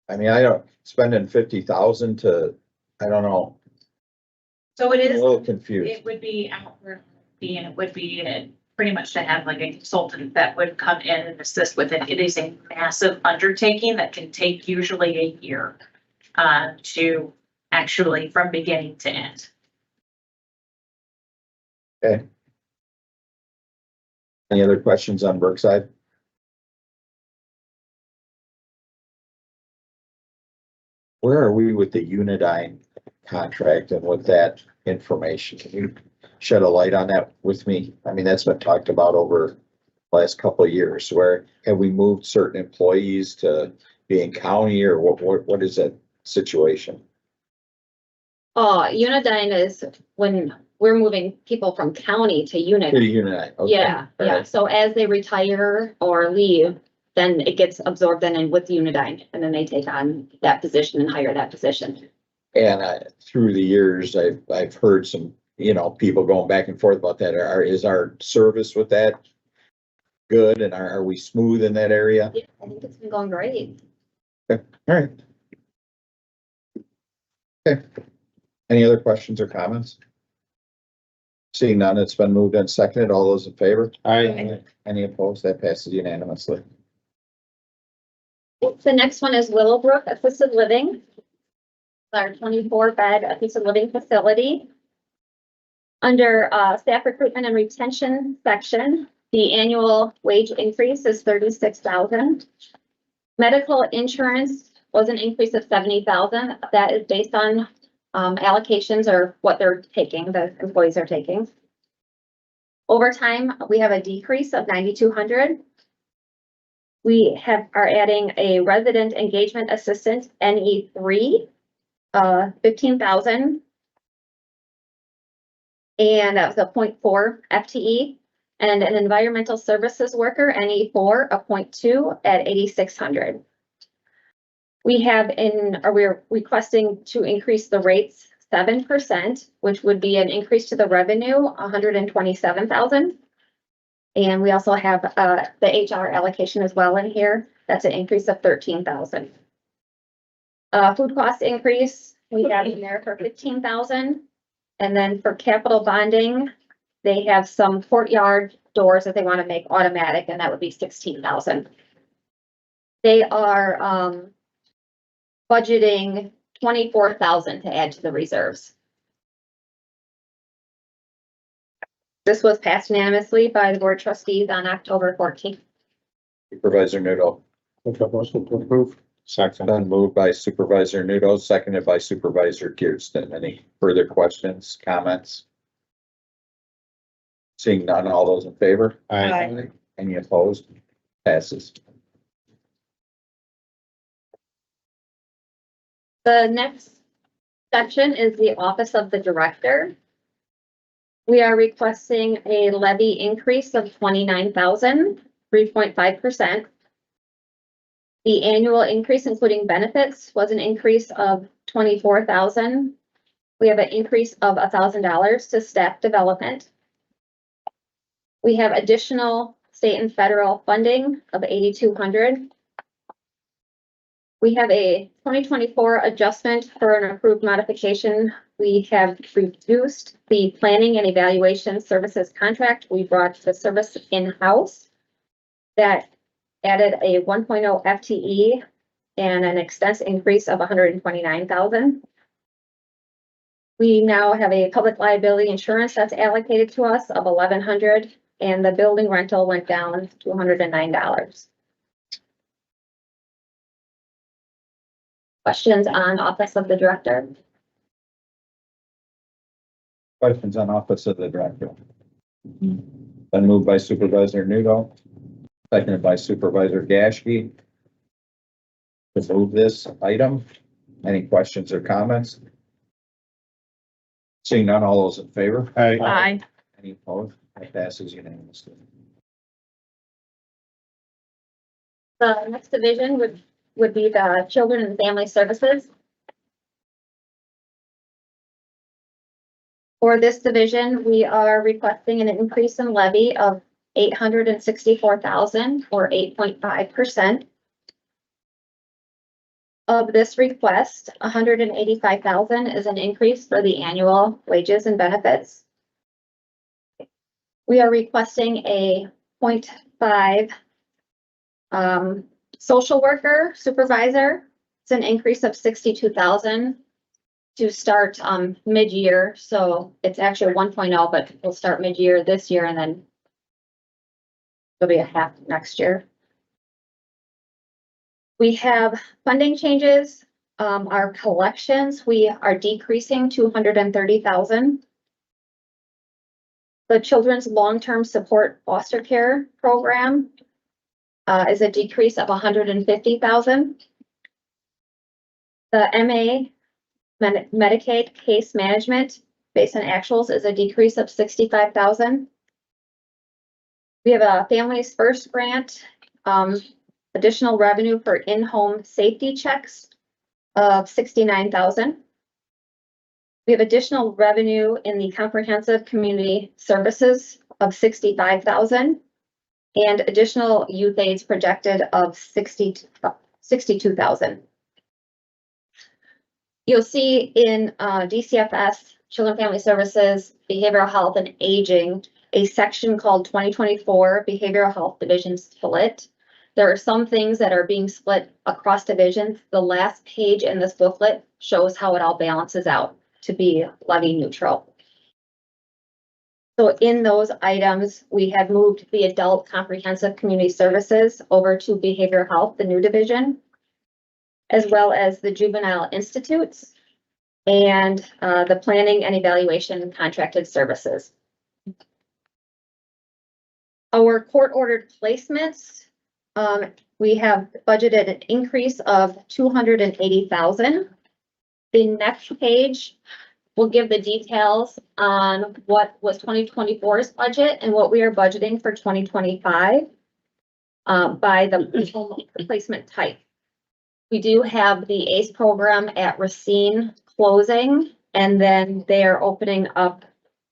I mean, I don't, spending 50,000 to, I don't know. So it I'm is. a little confused. It would be outward, and it would be pretty much to have like a consultant that would come in and assist with it. It is a massive undertaking that can take usually a year to actually from beginning to end. Okay. Any other questions on Brookside? Where are we with the Unidyne contract and with that information? Can you shed a light on that with me? I mean, that's been talked about over the last couple of years. Where have we moved certain employees to being county, or what is that situation? Unidyne is when we're moving people from county to To Unidyne. Unidyne, okay. Yeah, all yeah. right. So as they retire or leave, then it gets absorbed in with Unidyne, and then they take on that position and hire that position. And through the years, I've heard some, people going back and forth about that. Is our service with that good, and are we smooth in that area? Yeah, I think it's been going great. Okay, all right. Okay. Any other questions or comments? Seeing none, it's been moved and seconded. All those in favor? Aye. Any opposed? That passes unanimously. The next one is Willowbrook Assisted Living. Our 24-bed assisted living facility. Under staff recruitment and retention section, the annual wage increase is $36,000. Medical insurance was an increase of $70,000. That is based on allocations or what they're taking, the employees are taking. Overtime, we have a decrease of $9,200. We are adding a resident engagement assistant, NE3, 15,000. And that was a 0.4 FTE, and an environmental services worker, NE4, a 0.2 at 8,600. We're requesting to increase the rates 7%, which would be an increase to the revenue, 127,000. And we also have the HR allocation as well in here. That's an increase of 13,000. Food cost increase, we have in there for 15,000. And then for capital bonding, they have some courtyard doors that they want to make automatic, and that would be 16,000. They are budgeting 24,000 to add to the reserves. This was passed unanimously by the board of trustees on October 14th. Supervisor Nudo. Make a motion to approve. Second. Been moved by Supervisor Nudo, seconded by Supervisor Kirsten. Any further questions, comments? Seeing none, all those in favor? Aye. Any opposed? Passes. The next section is the Office of the Director. We are requesting a levy increase of 29,000, 3.5%. The annual increase, including benefits, was an increase of 24,000. We have an increase of $1,000 to staff development. We have additional state and federal funding of 8,200. We have a 2024 adjustment for an approved modification. We have reduced the planning and evaluation services contract. We brought the service in-house. That added a 1.0 FTE and an expense increase of 129,000. We now have a public liability insurance that's allocated to us of 1,100, and the building rental went down to $109. Questions on Office of the Director? Questions on Office of the Director? Been moved by Supervisor Nudo, seconded by Supervisor Gaske. To move this item, any questions or comments? Seeing none, all those in favor? Aye. Any opposed? That passes unanimously. The next division would be the Children and Family Services. For this division, we are requesting an increase in levy of 864,000 or 8.5%. Of this request, 185,000 is an increase for the annual wages and benefits. We are requesting a 0.5 social worker supervisor. It's an increase of 62,000 to start mid-year. So it's actually 1.0, but we'll start mid-year this year and then it'll be a half next year. We have funding changes. Our collections, we are decreasing 230,000. The Children's Long-Term Support Foster Care Program is a decrease of 150,000. The MA Medicaid Case Management based on actuals is a decrease of 65,000. We have a Families First grant, additional revenue for in-home safety checks of 69,000. We have additional revenue in the Comprehensive Community Services of 65,000 and additional youth aids projected of 62,000. You'll see in DCFS, Children and Family Services, Behavioral Health and Aging, a section called 2024 Behavioral Health Division Split. There are some things that are being split across divisions. The last page in this booklet shows how it all balances out to be levy neutral. So in those items, we have moved the Adult Comprehensive Community Services over to Behavioral Health, the new division, as well as the Juvenile Institutes and the Planning and Evaluation Contracted Services. Our court-ordered placements, we have budgeted an increase of 280,000. The next page will give the details on what was 2024's budget and what we are budgeting for 2025 by the placement type. We do have the ACE program at Racine closing, and then they are opening up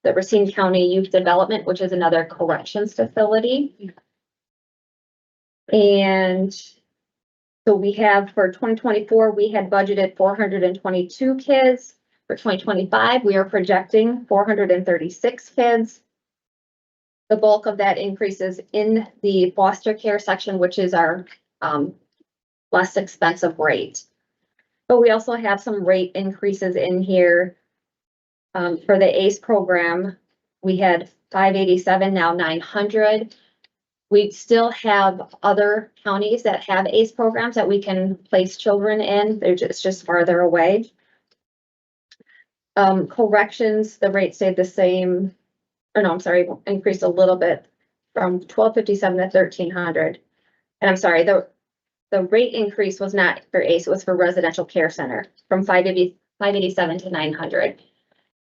the Racine County Youth Development, which is another corrections facility. And so we have for 2024, we had budgeted 422 kids. For 2025, we are projecting 436 kids. The bulk of that increase is in the foster care section, which is our less expensive rate. But we also have some rate increases in here. For the ACE program, we had 587, now 900. We still have other counties that have ACE programs that we can place children in. It's just farther away. Corrections, the rate stayed the same, or no, I'm sorry, increased a little bit from 1257 to 1300. And I'm sorry, the rate increase was not for ACE, it was for residential care center from 587 to 900.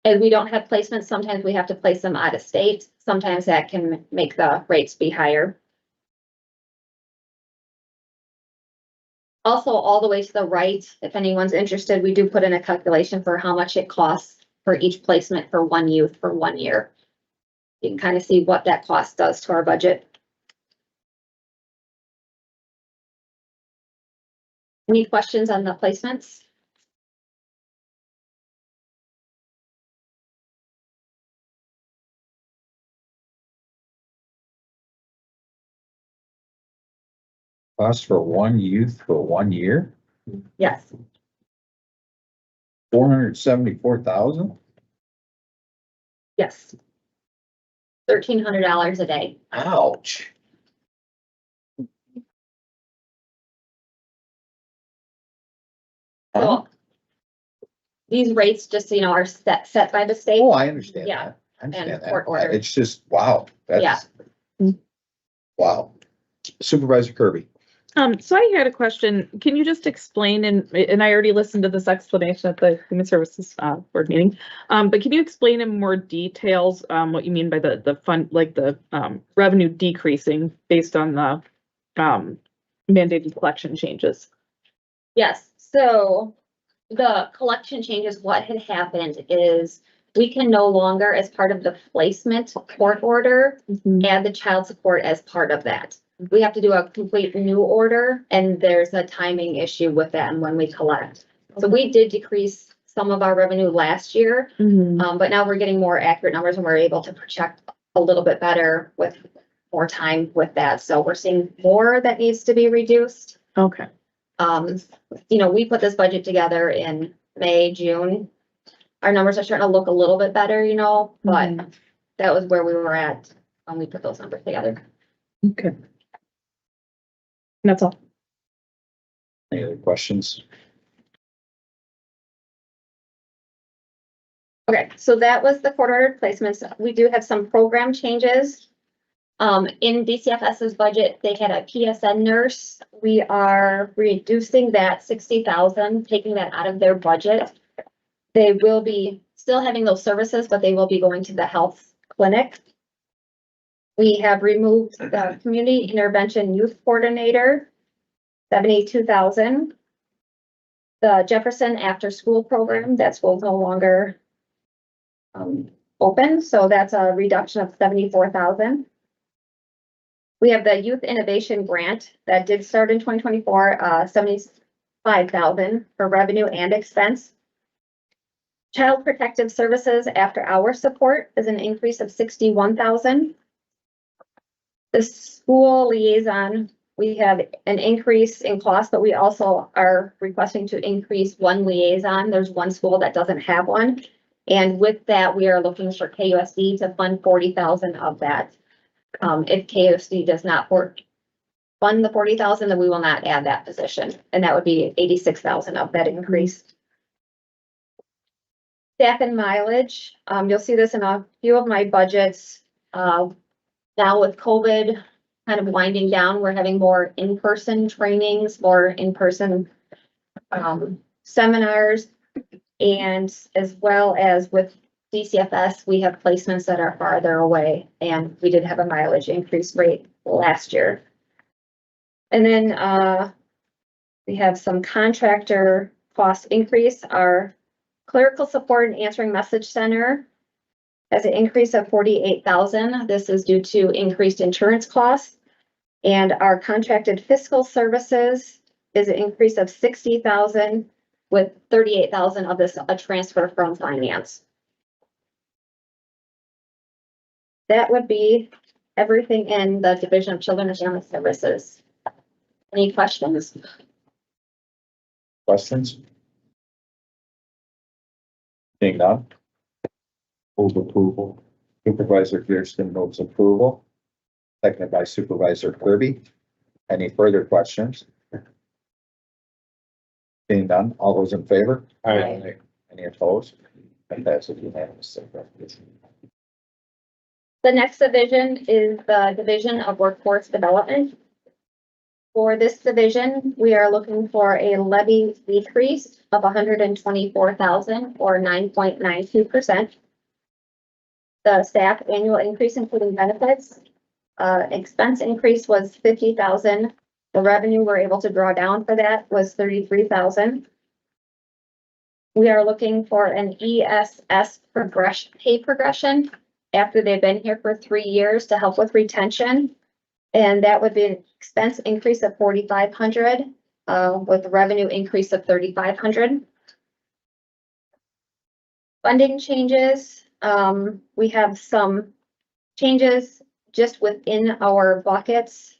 And we don't have placements. Sometimes we have to place them out of state. Sometimes that can make the rates be higher. Also, all the way to the right, if anyone's interested, we do put in a calculation for how much it costs for each placement for one youth for 1 year. You can kind of see what that cost does to our budget. Any questions on the placements? Cost for one youth for 1 year, Yes. $474,000? Yes. $1,300 a day. Ouch. So these rates just, you know, are set by the state. Oh, I understand Yeah. that. I understand And court that. order. It's just, wow, that's. Wow. Supervisor Kirby. So I had a question. Can you just explain, and I already listened to this explanation at the Human Services board meeting. But can you explain in more details, what you mean by the fund, like the, revenue decreasing based on the, mandated collection changes? Yes, so the collection changes, what had happened is we can no longer, as part of the placement court order, add the child support as part of that. We have to do a complete new order, and there's a timing issue with that and when we collect. So we did decrease some of our revenue last year, but now we're getting more accurate numbers and we're able to project a little bit better with more time with that. So we're seeing more that needs to be reduced. Okay. You know, we put this budget together in May, June. Our numbers are starting to look a little bit better, you know, but that was where we were at when we put those numbers together. Okay. That's all. Any other questions? Okay, so that was the court ordered placements. We do have some program changes. In DCFS's budget, they had a PSN nurse. We are reducing that 60,000, taking that out of their budget. They will be still having those services, but they will be going to the health clinic. We have removed the community intervention youth coordinator, 72,000. The Jefferson after school program, that school's no longer open, so that's a reduction of 74,000. We have the youth innovation grant that did start in 2024, 75,000 for revenue and expense. Child protective services after hour support is an increase of 61,000. The school liaison, we have an increase in cost, but we also are requesting to increase one liaison. There's one school that doesn't have one. And with that, we are looking for KUSD to fund 40,000 of that. If KUSD does not fund the 40,000, then we will not add that position. And that would be 86,000 of that increase. Staff and mileage, you'll see this in a few of my budgets. Now with COVID kind of winding down, we're having more in-person trainings, more in-person seminars. And as well as with DCFS, we have placements that are farther away, and we did have a mileage increase rate last year. And then we have some contractor cost increase. Our clerical support and answering message center has an increase of 48,000. This is due to increased insurance costs. And our contracted fiscal services is an increase of 60,000, with 38,000 of this a transfer from finance. That would be everything in the Division of Children and Family Services. Any questions? Questions? Seeing none? Move approval. Supervisor Pearson moves approval, seconded by Supervisor Kirby. Any further questions? Being none, all those in favor? Aye. Any opposed? That passes unanimously. The next division is the Division of Workforce Development. For this division, we are looking for a levy decrease of $124,000 or 9.92%. The staff annual increase, including benefits, expense increase was $50,000. The revenue we're able to draw down for that was $33,000. We are looking for an ESS pay progression after they've been here for 3 years to help with retention. And that would be an expense increase of $4,500, with a revenue increase of $3,500. Funding changes, we have some changes just within our buckets.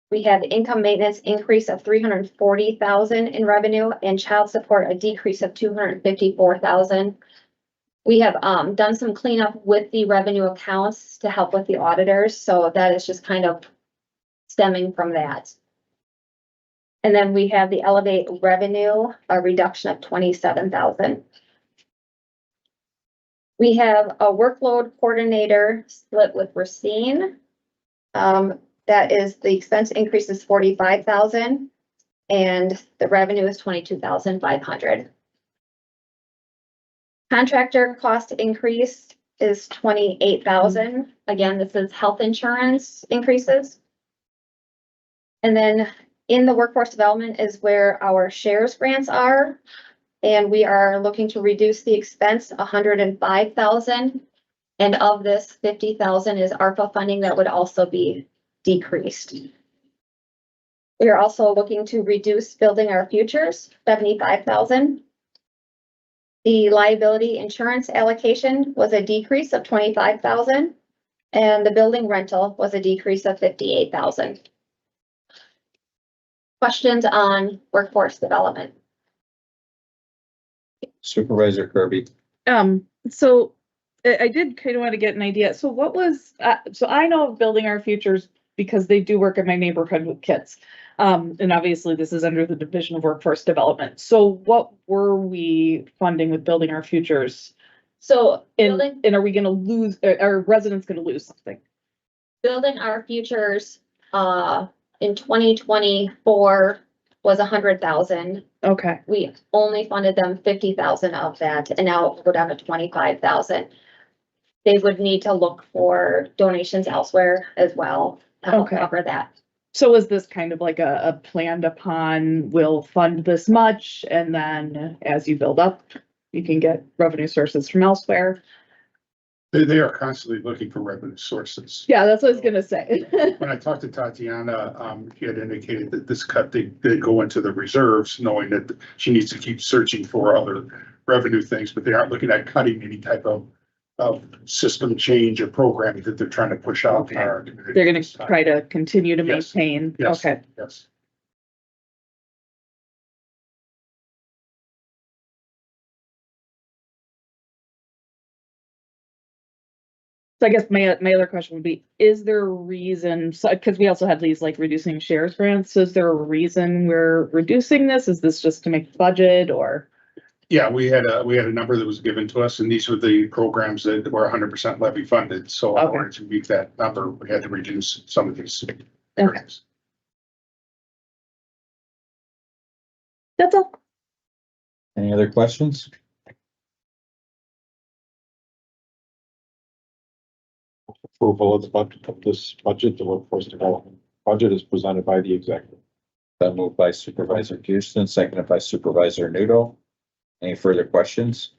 We have income maintenance increase of $340,000 in revenue and child support a decrease of $254,000. We have done some cleanup with the revenue accounts to help with the auditors, so that is just kind of stemming from that. And then we have the Elevate revenue, a reduction of $27,000. We have a workload coordinator split with Racine. That is, the expense increase is $45,000 and the revenue is $22,500. Contractor cost increase is $28,000. Again, this is health insurance increases. And then in the workforce development is where our shares grants are. And we are looking to reduce the expense $105,000. And of this, $50,000 is ARPA funding that would also be decreased. We are also looking to reduce building our futures, $75,000. The liability insurance allocation was a decrease of $25,000, and the building rental was a decrease of $58,000. Questions on workforce development? Supervisor Kirby. So I did kind of want to get an idea. So what was, so I know of Building Our Futures because they do work in my neighborhood with kids. And obviously this is under the Division of Workforce Development. So what were we funding with Building Our Futures? So And are we gonna lose, are residents gonna lose something? Building Our Futures, in 2024 was $100,000. Okay. We only funded them $50,000 of that, and now it will go down to $25,000. They would need to look for donations elsewhere as well to help Okay. cover that. So is this kind of like a planned upon, we'll fund this much, and then as you build up, you can get revenue sources from elsewhere? They are constantly looking for revenue sources. Yeah, that's what I was gonna say. When I talked to Tatiana, she had indicated that this cut, they go into the reserves, knowing that she needs to keep searching for other revenue things, but they aren't looking at cutting any type of system change or programming that they're trying to push out in our community. They're gonna try to continue to Yes. maintain, Yes. okay. Yes. So I guess my other question would be, is there a reason, so, because we also have these like reducing shares grants, so is there a reason we're reducing this? Is this just to make the budget or? Yeah, we had a number that was given to us, and these were the programs that were 100% levy funded. So in Okay. order to meet that number, we had to reduce some of these. Okay. areas. That's all. Any other questions? Approval of the budget of this budget, the workforce development budget is presented by the executive. That moved by Supervisor Houston, seconded by Supervisor Nudo. Any further questions?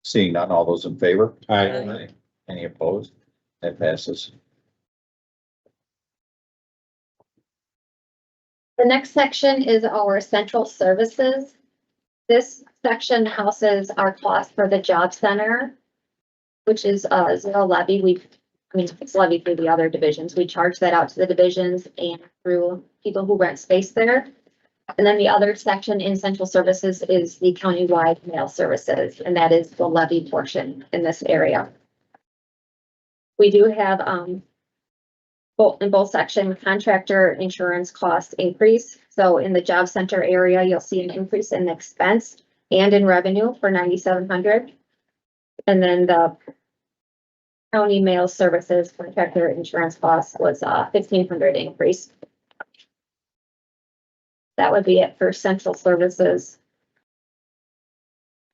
Seeing none, all those in favor? Aye. Any opposed? That passes. The next section is our central services. This section houses our cost for the job center, which is zero levy. It's levied through the other divisions. We charge that out to the divisions and through people who rent space there. And then the other section in central services is the countywide mail services, and that is the levy portion in this area. We do have, both, in both section, contractor insurance cost increase. So in the job center area, you'll see an increase in expense and in revenue for 9,700. And then the county mail services contractor insurance cost was 1,500 increase. That would be it for central services.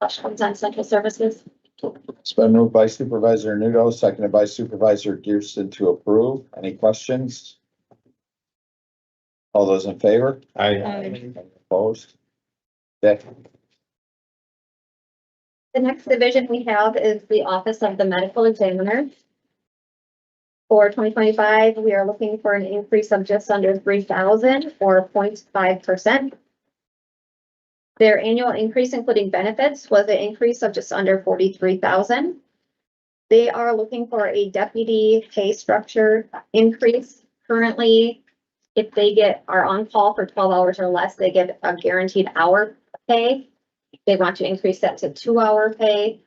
Questions on central services? It's been moved by Supervisor Nudo, seconded by Supervisor Gearson to approve. Any questions? All those in favor? I, Opposed? Okay. The next division we have is the Office of the Medical Examiner. For 2025, we are looking for an increase of just under 3,000 or 0.5%. Their annual increase, including benefits, was an increase of just under 43,000. They are looking for a deputy pay structure increase. Currently, if they are on call for 12 hours or less, they get a guaranteed hour pay. They want to increase that to 2-hour pay.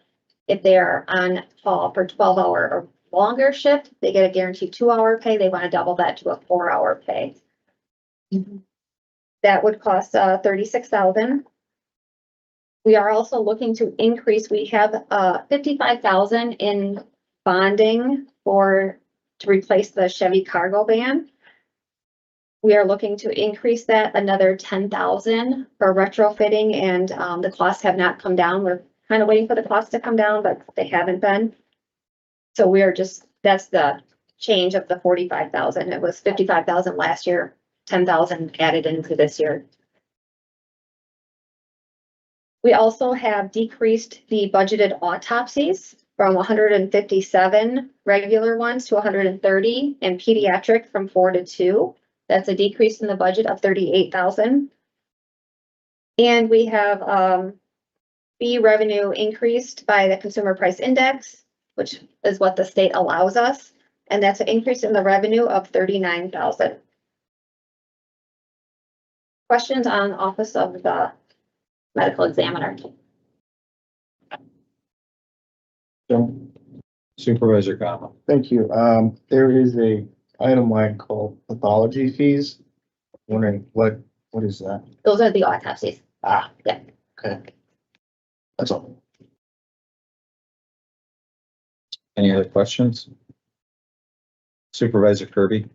If they are on call for 12-hour or longer shift, they get a guaranteed 2-hour pay. They want to double that to a 4-hour pay. That would cost 36,000. We are also looking to increase. We have 55,000 in bonding to replace the Chevy cargo van. We are looking to increase that another 10,000 for retrofitting, and the costs have not come down. We're kind of waiting for the costs to come down, but they haven't been. So we are that's the change of the 45,000. It was 55,000 last year, 10,000 added into this year. We also have decreased the budgeted autopsies from 157 regular ones to 130, and pediatric from 4 to 2. That's a decrease in the budget of 38,000. And we have fee revenue increased by the Consumer Price Index, which is what the state allows us. And that's an increase in the revenue of 39,000. Questions on Office of the Medical Examiner? Supervisor Gama. Thank you. There is a item line called pathology fees. Wondering what is that? Those are the autopsies. Ah, Yeah. okay. That's all. Any other questions? Supervisor Kirby?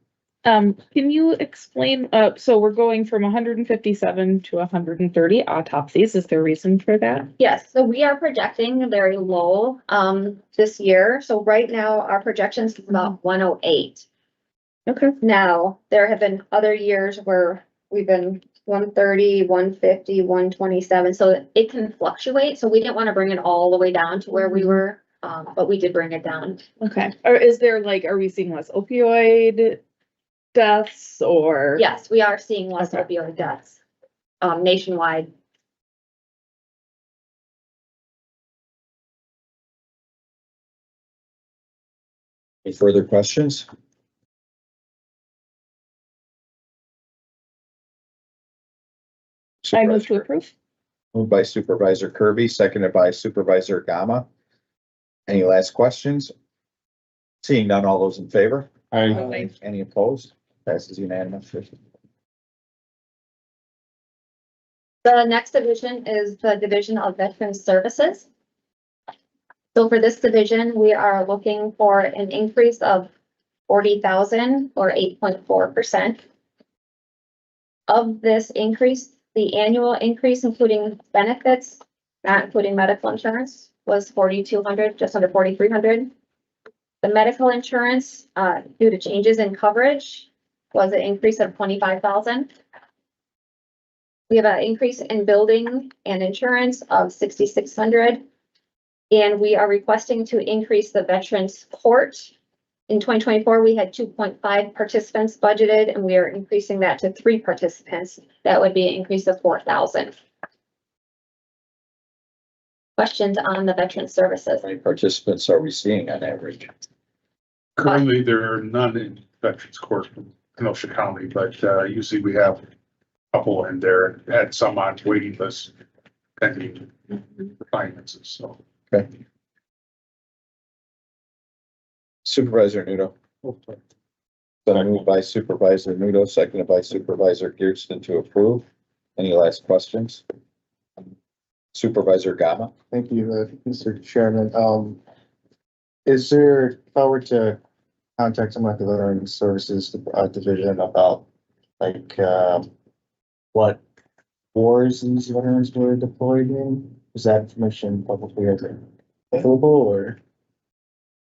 Can you explain, so we're going from 157 to 130 autopsies. Is there a reason for that? Yes, so we are projecting very low this year. So right now our projections is about 108. Okay. Now, there have been other years where we've been 130, 150, 127. So it can fluctuate. So we didn't want to bring it all the way down to where we were, but we did bring it down. Okay. Or is there are we seeing less opioid deaths or? Yes, we are seeing less Okay. opioid deaths nationwide. Any further questions? I move to approve. Moved by Supervisor Kirby, seconded by Supervisor Gama. Any last questions? Seeing none, all those in favor? Aye. Any opposed? Passes unanimously. The next division is the Division of Veterans Services. So for this division, we are looking for an increase of 40,000 or 8.4%. Of this increase, the annual increase, including benefits, not including medical insurance, was 4,200, just under 4,300. The medical insurance, due to changes in coverage, was an increase of 25,000. We have an increase in building and insurance of 6,600. And we are requesting to increase the Veterans Court. In 2024, we had 2.5 participants budgeted, and we are increasing that to 3 participants. That would be an increase of 4,000. Questions on the Veterans Services? How many participants are we seeing on average? Currently, there are none in Veterans Court from Kenosha County, but usually we have a couple in there, had some on waiting lists pending finances, so. Okay. Supervisor Nudo. Then I move by Supervisor Nudo, seconded by Supervisor Gearston to approve. Any last questions? Supervisor Gama. Thank you, Mr. Chairman. Is there, if I were to contact some of the learning services division about like, what wars these veterans were deployed in? Is that information publicly available or?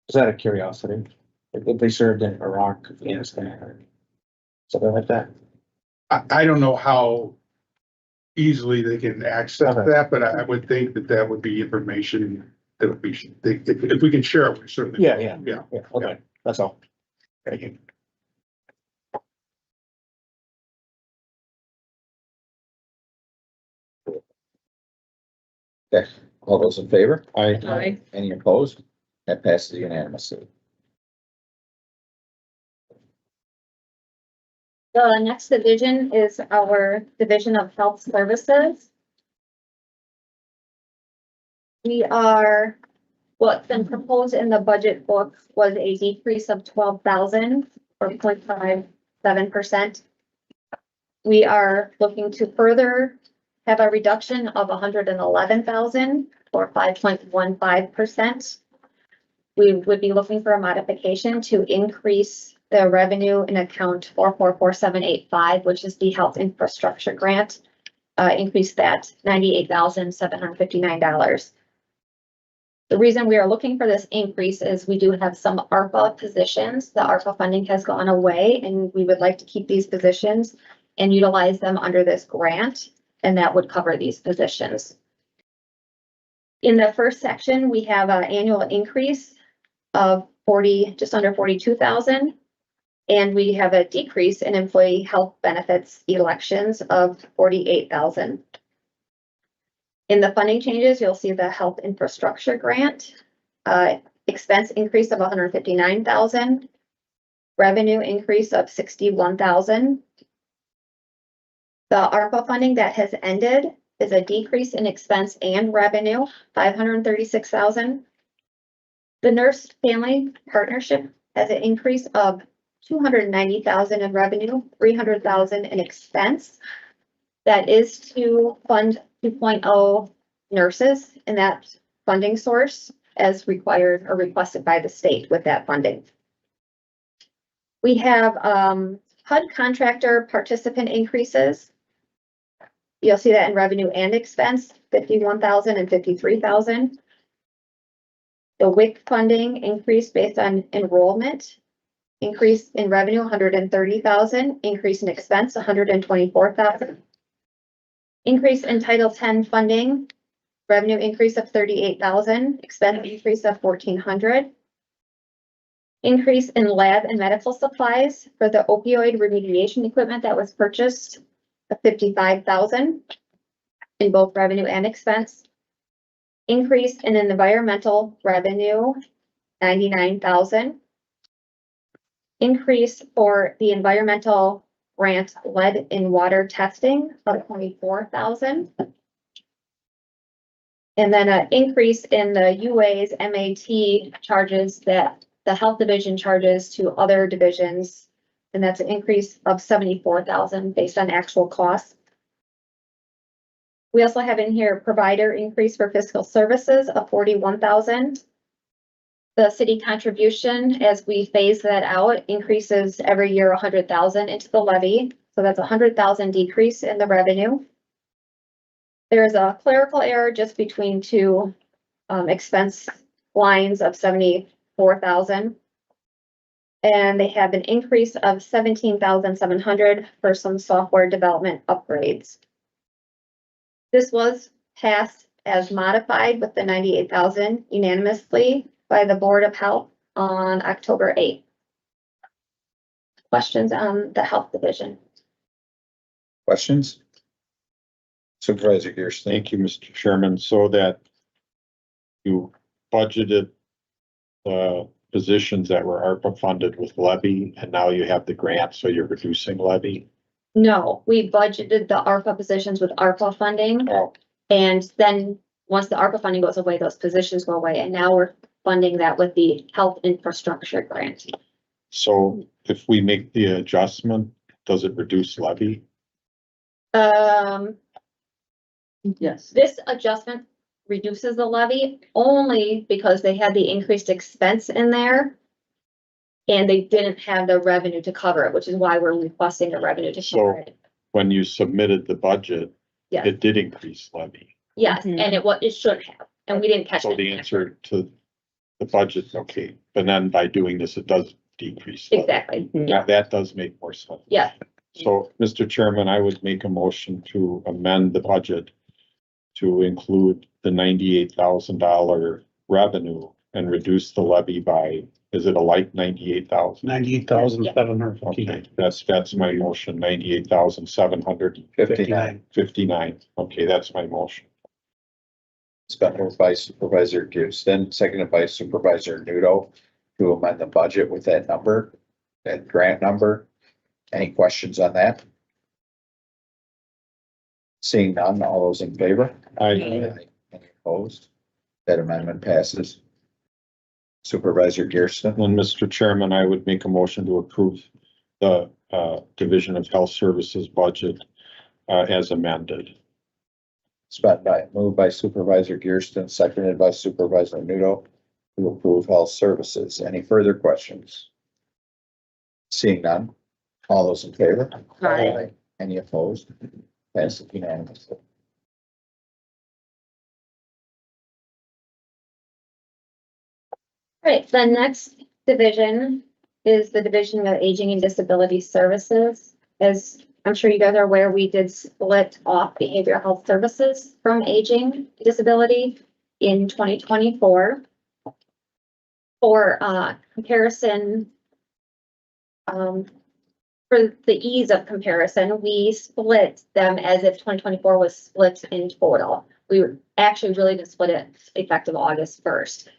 Is that a curiosity? If they served in Iraq, Afghanistan, or something like that? I don't know how easily they can access Okay. that, but I would think that that would be information that would be, if we can share it, we certainly. Yeah. Yeah. Yeah, okay, that's all. Thank you. Okay, all those in favor? Aye. Any opposed? That passes unanimously. The next division is our Division of Health Services. What's been proposed in the budget book was a decrease of 12,000 or 0.57%. We are looking to further have a reduction of 111,000 or 5.15%. We would be looking for a modification to increase the revenue in account 444785, which is the health infrastructure grant. Increase that $98,759. The reason we are looking for this increase is we do have some ARPA positions. The ARPA funding has gone away and we would like to keep these positions and utilize them under this grant, and that would cover these positions. In the first section, we have an annual increase of just under 42,000. And we have a decrease in employee health benefits elections of 48,000. In the funding changes, you'll see the health infrastructure grant, expense increase of 159,000, revenue increase of 61,000. The ARPA funding that has ended is a decrease in expense and revenue, 536,000. The Nurse Family Partnership has an increase of 290,000 in revenue, 300,000 in expense. That is to fund 2.0 nurses in that funding source as required or requested by the state with that funding. We have HUD contractor participant increases. You'll see that in revenue and expense, 51,000 and 53,000. The WIC funding increased based on enrollment. Increase in revenue, 130,000, increase in expense, 124,000. Increase in Title X funding, revenue increase of 38,000, expense increase of 1,400. Increase in lab and medical supplies for the opioid remediation equipment that was purchased of 55,000 in both revenue and expense. Increase in an environmental revenue, 99,000. Increase for the environmental grant lead in water testing of 24,000. And then an increase in the UA's MAT charges that the health division charges to other divisions. And that's an increase of 74,000 based on actual costs. We also have in here provider increase for fiscal services of 41,000. The city contribution, as we phase that out, increases every year 100,000 into the levy. So that's 100,000 decrease in the revenue. There's a clerical error just between two expense lines of 74,000. And they have an increase of 17,700 for some software development upgrades. This was passed as modified with the 98,000 unanimously by the Board of Health on October 8th. Questions on the health division? Questions? Supervisor Gearston. Thank you, Mr. Chairman. So that you budgeted positions that were ARPA funded with levy, and now you have the grant, so you're reducing levy? No, we budgeted the ARPA positions with ARPA funding. Oh. And then once the ARPA funding goes away, those positions go away. And now we're funding that with the health infrastructure grant. So if we make the adjustment, does it reduce levy? Yes. This adjustment reduces the levy only because they had the increased expense in there. And they didn't have the revenue to cover it, which is why we're requesting the revenue to cover it. When you submitted the budget, Yes, it did increase levy. yes, and it should have, and we didn't catch So it. the answer to the budget's okay, but then by doing this, it does decrease. levy. Exactly, Now, that does make more sense. yeah, So, Mr. Chairman, I would make a motion to amend the budget to include the $98,000 revenue and reduce the levy by, is it a light 98,000? 98,715. Okay, that's my motion, 98,759. 59. Okay, that's my motion. It's been moved by Supervisor Houston, seconded by Supervisor Nudo to amend the budget with that number, that grant number. Any questions on that? Seeing none, all those in favor? Any opposed? That amendment passes. Supervisor Gearston. And Mr. Chairman, I would make a motion to approve the Division of Health Services budget as amended. Moved by Supervisor Gearston, seconded by Supervisor Nudo to approve health services. Any further questions? Seeing none, all those in favor? Aye. Any opposed? Passes unanimously. right, the next division is the Division of Aging and Disability Services. As I'm sure you guys are aware, we did split off behavioral health services from aging and disability in 2024. For comparison, for the ease of comparison, we split them as if 2024 was split in total. We were actually really did split it effective August 1st.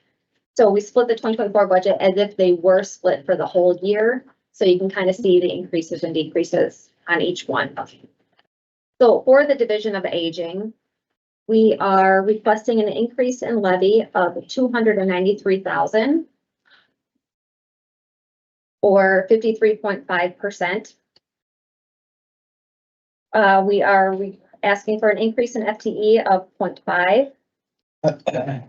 So we split the 2024 budget as if they were split for the whole year. So you can kind of see the increases and decreases on each one. So for the Division of Aging, we are requesting an increase in levy of $293,000 or 53.5%. We are asking for an increase in FTE of 0.5.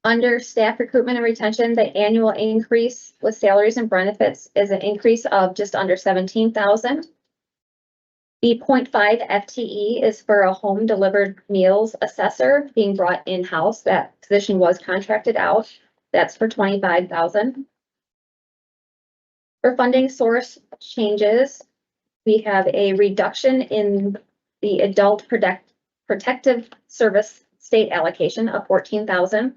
Under staff recruitment and retention, the annual increase with salaries and benefits is an increase of just under 17,000. The 0.5 FTE is for a home delivered meals assessor being brought in-house. That position was contracted out. That's for 25,000. For funding source changes, we have a reduction in the adult protective service state allocation of 14,000.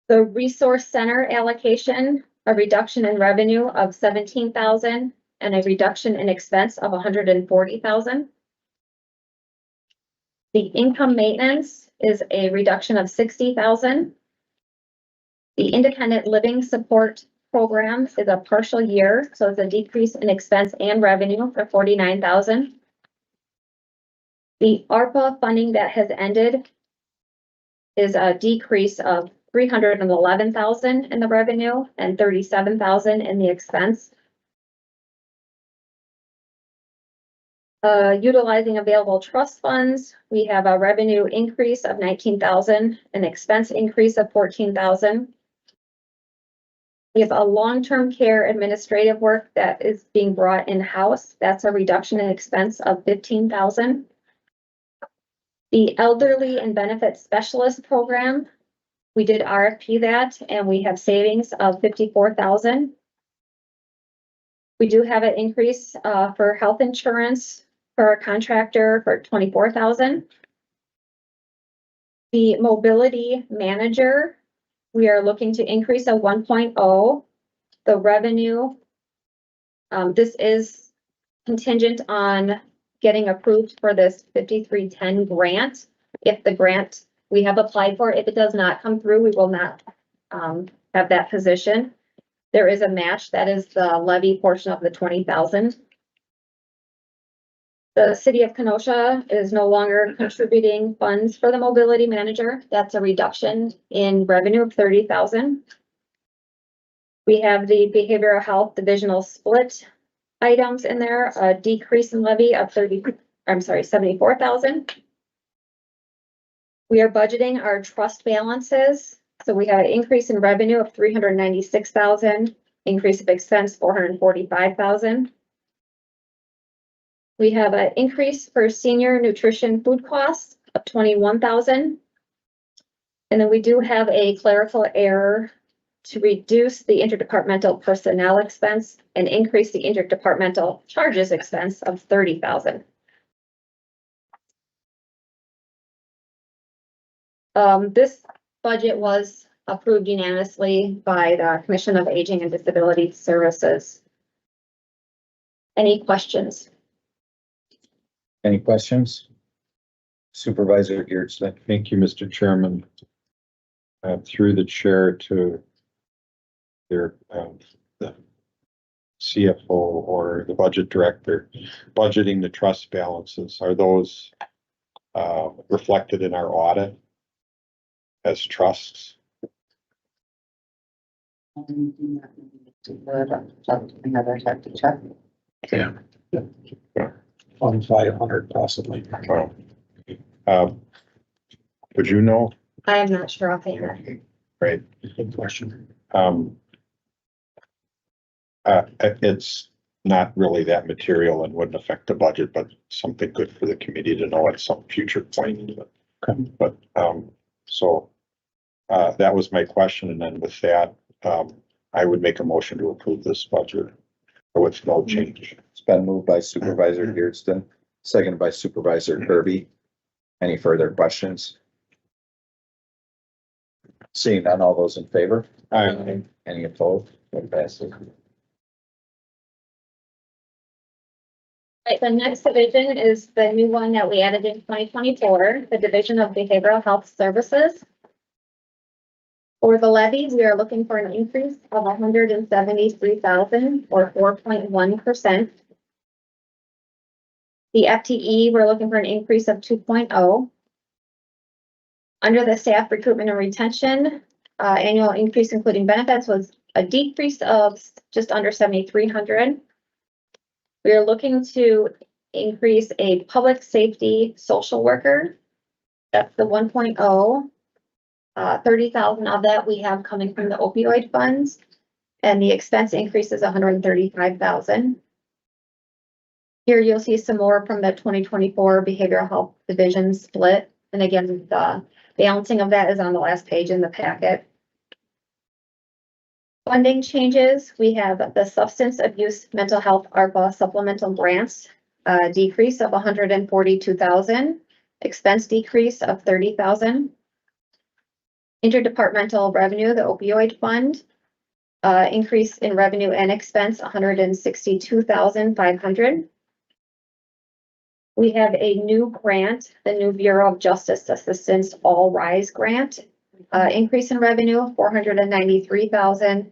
The resource center allocation, a reduction in revenue of 17,000 and a reduction in expense of 140,000. The income maintenance is a reduction of 60,000. The independent living support program is a partial year, so it's a decrease in expense and revenue for 49,000. The ARPA funding that has ended is a decrease of 311,000 in the revenue and 37,000 in the expense. Utilizing available trust funds, we have a revenue increase of 19,000, an expense increase of 14,000. We have a long-term care administrative work that is being brought in-house. That's a reduction in expense of 15,000. The elderly and benefit specialist program, we did RFP that and we have savings of 54,000. We do have an increase for health insurance for a contractor for 24,000. The mobility manager, we are looking to increase a 1.0. The revenue, this is contingent on getting approved for this 5310 grant. If the grant we have applied for, if it does not come through, we will not have that position. There is a match, that is the levy portion of the 20,000. The city of Kenosha is no longer contributing funds for the mobility manager. That's a reduction in revenue of 30,000. We have the behavioral health divisional split items in there, a decrease in levy of 74,000. We are budgeting our trust balances. So we have an increase in revenue of 396,000, increase of expense 445,000. We have an increase for senior nutrition food costs of 21,000. And then we do have a clerical error to reduce the interdepartmental personnel expense and increase the interdepartmental charges expense of 30,000. This budget was approved unanimously by the Commission of Aging and Disability Services. Any questions? Any questions? Supervisor Geertzman. Thank you, Mr. Chairman. Through the chair to their, the CFO or the budget director, budgeting the trust balances, are those reflected in our audit as trusts? Yeah. 2,500 possibly. Would you know? I am not sure offhand. Right. Good question. It's not really that material and wouldn't affect the budget, but something good for the committee to know at some future point. But, so, that was my question. And then with that, I would make a motion to approve this budget with no change. It's been moved by Supervisor Geertzman, seconded by Supervisor Kirby. Any further questions? Seeing none, all those in favor? Aye. Any opposed? It passes. Right, the next division is the new one that we added in 2024, the Division of Behavioral Health Services. For the levy, we are looking for an increase of 173,000 or 4.1%. The FTE, we're looking for an increase of 2.0. Under the staff recruitment and retention, annual increase including benefits was a decrease of just under 7,300. We are looking to increase a public safety social worker. That's the 1.0. 30,000 of that we have coming from the opioid funds, and the expense increase is 135,000. Here you'll see some more from the 2024 behavioral health division split. And again, the balancing of that is on the last page in the packet. Funding changes, we have the substance abuse mental health ARPA supplemental grants, decrease of 142,000, expense decrease of 30,000. Interdepartmental revenue, the opioid fund, increase in revenue and expense 162,500. We have a new grant, the new Bureau of Justice Assistance All Rise grant, increase in revenue 493,000,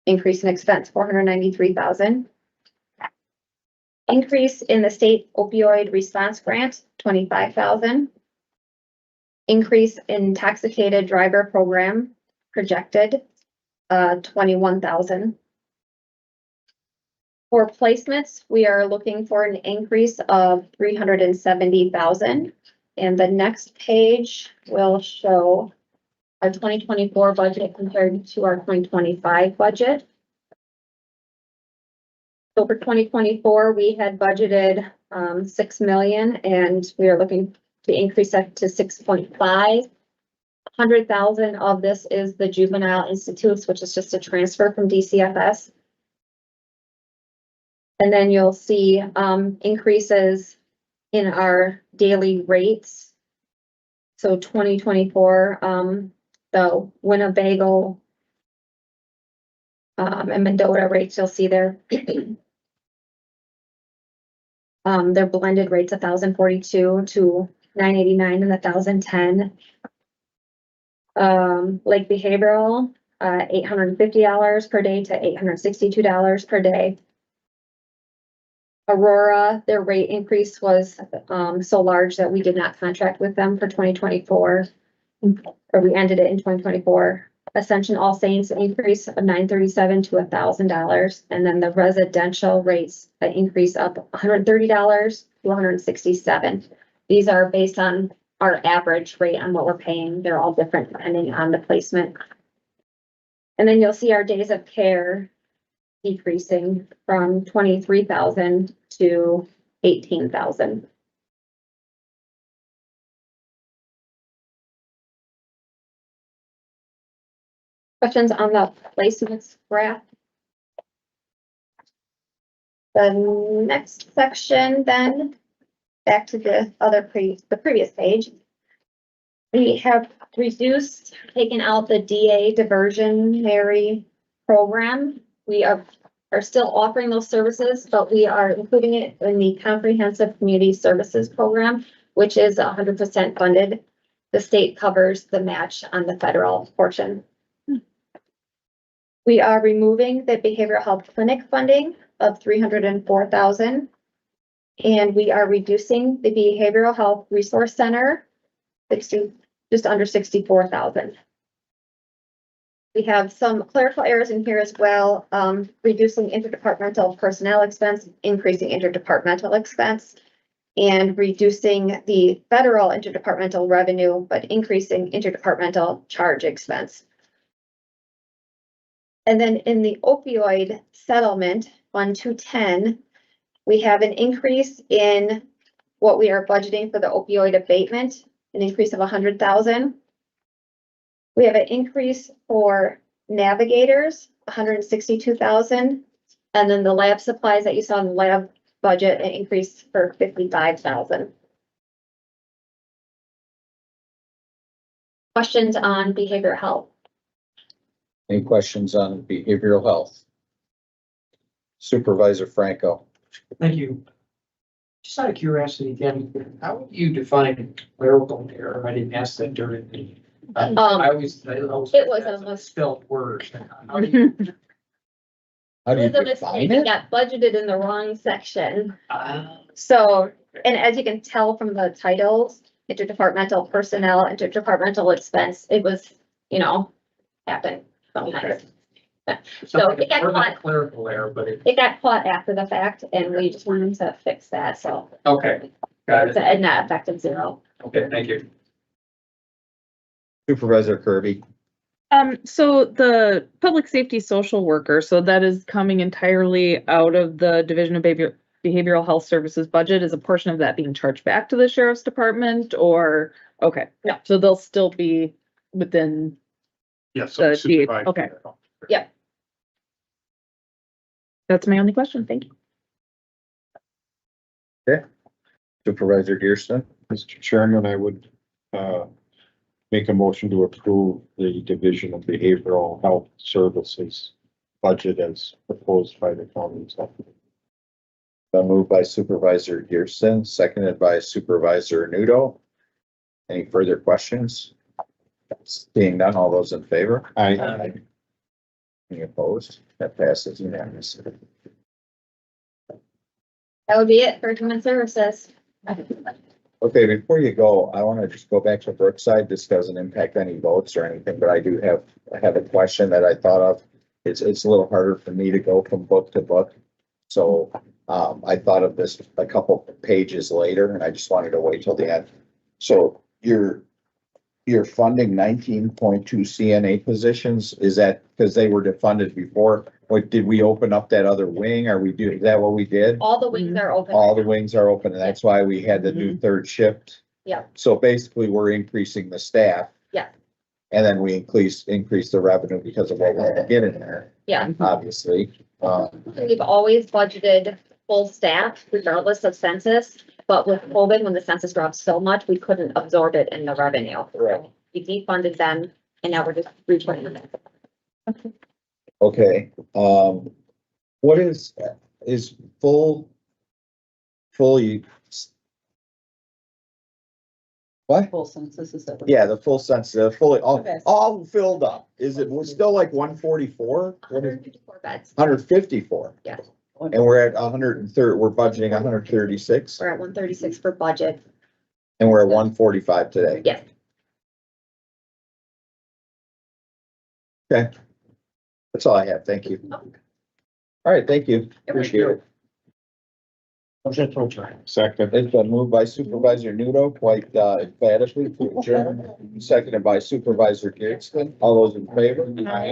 increase in expense 493,000. Increase in the state opioid response grant 25,000. Increase in intoxicated driver program projected 21,000. For placements, we are looking for an increase of 370,000. And the next page will show our 2024 budget compared to our 2025 budget. So for 2024, we had budgeted 6 million, and we are looking to increase that to 6.5. 100,000 of this is the Juvenile Institutes, which is just a transfer from DCFS. And then you'll see increases in our daily rates. So 2024, the Winnebago and Mendota rates you'll see there. Their blended rates 1,042 to 989 and 1,010. Lake Behavioral, $850 per day to $862 per day. Aurora, their rate increase was, so large that we did not contract with them for 2024. Or we ended it in 2024. Ascension All Saints increase of $937 to $1,000. And then the residential rates, an increase of $130 to $167. These are based on our average rate on what we're paying. They're all different depending on the placement. And then you'll see our days of care decreasing from 23,000 to 18,000. Questions on the placements graph? The next section then, back to the previous page. We have reduced, taken out the DA diversionary program. We are still offering those services, but we are including it in the Comprehensive Community Services Program, which is 100% funded. The state covers the match on the federal portion. We are removing the behavioral health clinic funding of $304,000. And we are reducing the behavioral health resource center, just under $64,000. We have some clerical errors in here as well, reducing interdepartmental personnel expense, increasing interdepartmental expense, and reducing the federal interdepartmental revenue, but increasing interdepartmental charge expense. And then in the opioid settlement, Fund 210, we have an increase in what we are budgeting for the opioid abatement, an increase of 100,000. We have an increase for navigators, 162,000. And then the lab supplies that you saw in the lab budget, an increase for 55,000. Questions on behavioral health? Any questions on behavioral health? Supervisor Franco. Thank you. Just out of curiosity, again, how would you define clerical error? I didn't ask that during the. I always it was a misspelled word. How do you it was a mistake. It got budgeted in the wrong section. So, and as you can tell from the titles, interdepartmental personnel, interdepartmental expense, it was, happened sometimes. So it got caught. Clerical error, but it got caught after the fact, and we just wanted to fix that. So okay, got it. And not effective 0. Okay, thank you. Supervisor Kirby. So the public safety social worker, so that is coming entirely out of the Division of Behavioral Health Services budget. Is a portion of that being charged back to the sheriff's department, or okay? No. So they'll still be within. Yes. The DA. Okay. Yep. That's my only question. Thank you. Okay. Supervisor Deerston. Mr. Chairman, I would, make a motion to approve the Division of Behavioral Health Services budget as proposed by the county. Moved by Supervisor Deerston, seconded by Supervisor Nudo. Any further questions? Seeing none, all those in favor? Aye. Any opposed? That passes unanimously. That would be it for human services. Okay, before you go, I want to just go back to Brookside. This doesn't impact any votes or anything, but I do have a question that I thought of. It's a little harder for me to go from book to book. So I thought of this a couple pages later, and I just wanted to wait till the end. So you're funding 19.2 CNA positions. Is that because they were defunded before? What, did we open up that other wing? Is that what we did? All the wings are open. All the wings are open, and that's why we had the new third shift. Yeah. So basically, we're increasing the staff. Yeah. And then we increase the revenue because of what we're getting there, Yeah. obviously. We've always budgeted full staff regardless of census, but with COVID, when the census dropped so much, we couldn't absorb it in the revenue. Right. We defunded them, and now we're just reputting them. Okay, what is fully? What? Full census is that? Yeah, the full census, fully, Okay. all filled up. Is it, we're still like 144? 154 beds. 154? Yeah. And we're at 130, we're budgeting 136 We're at 136 for budget. and we're at 145 today. Yes. Okay. That's all I have. Thank you. All right, thank you. Appreciate it. Motion to adjourn. Second. It's been moved by Supervisor Nudo quite emphatically to adjourn, seconded by Supervisor Garrett. All those in favor? Aye.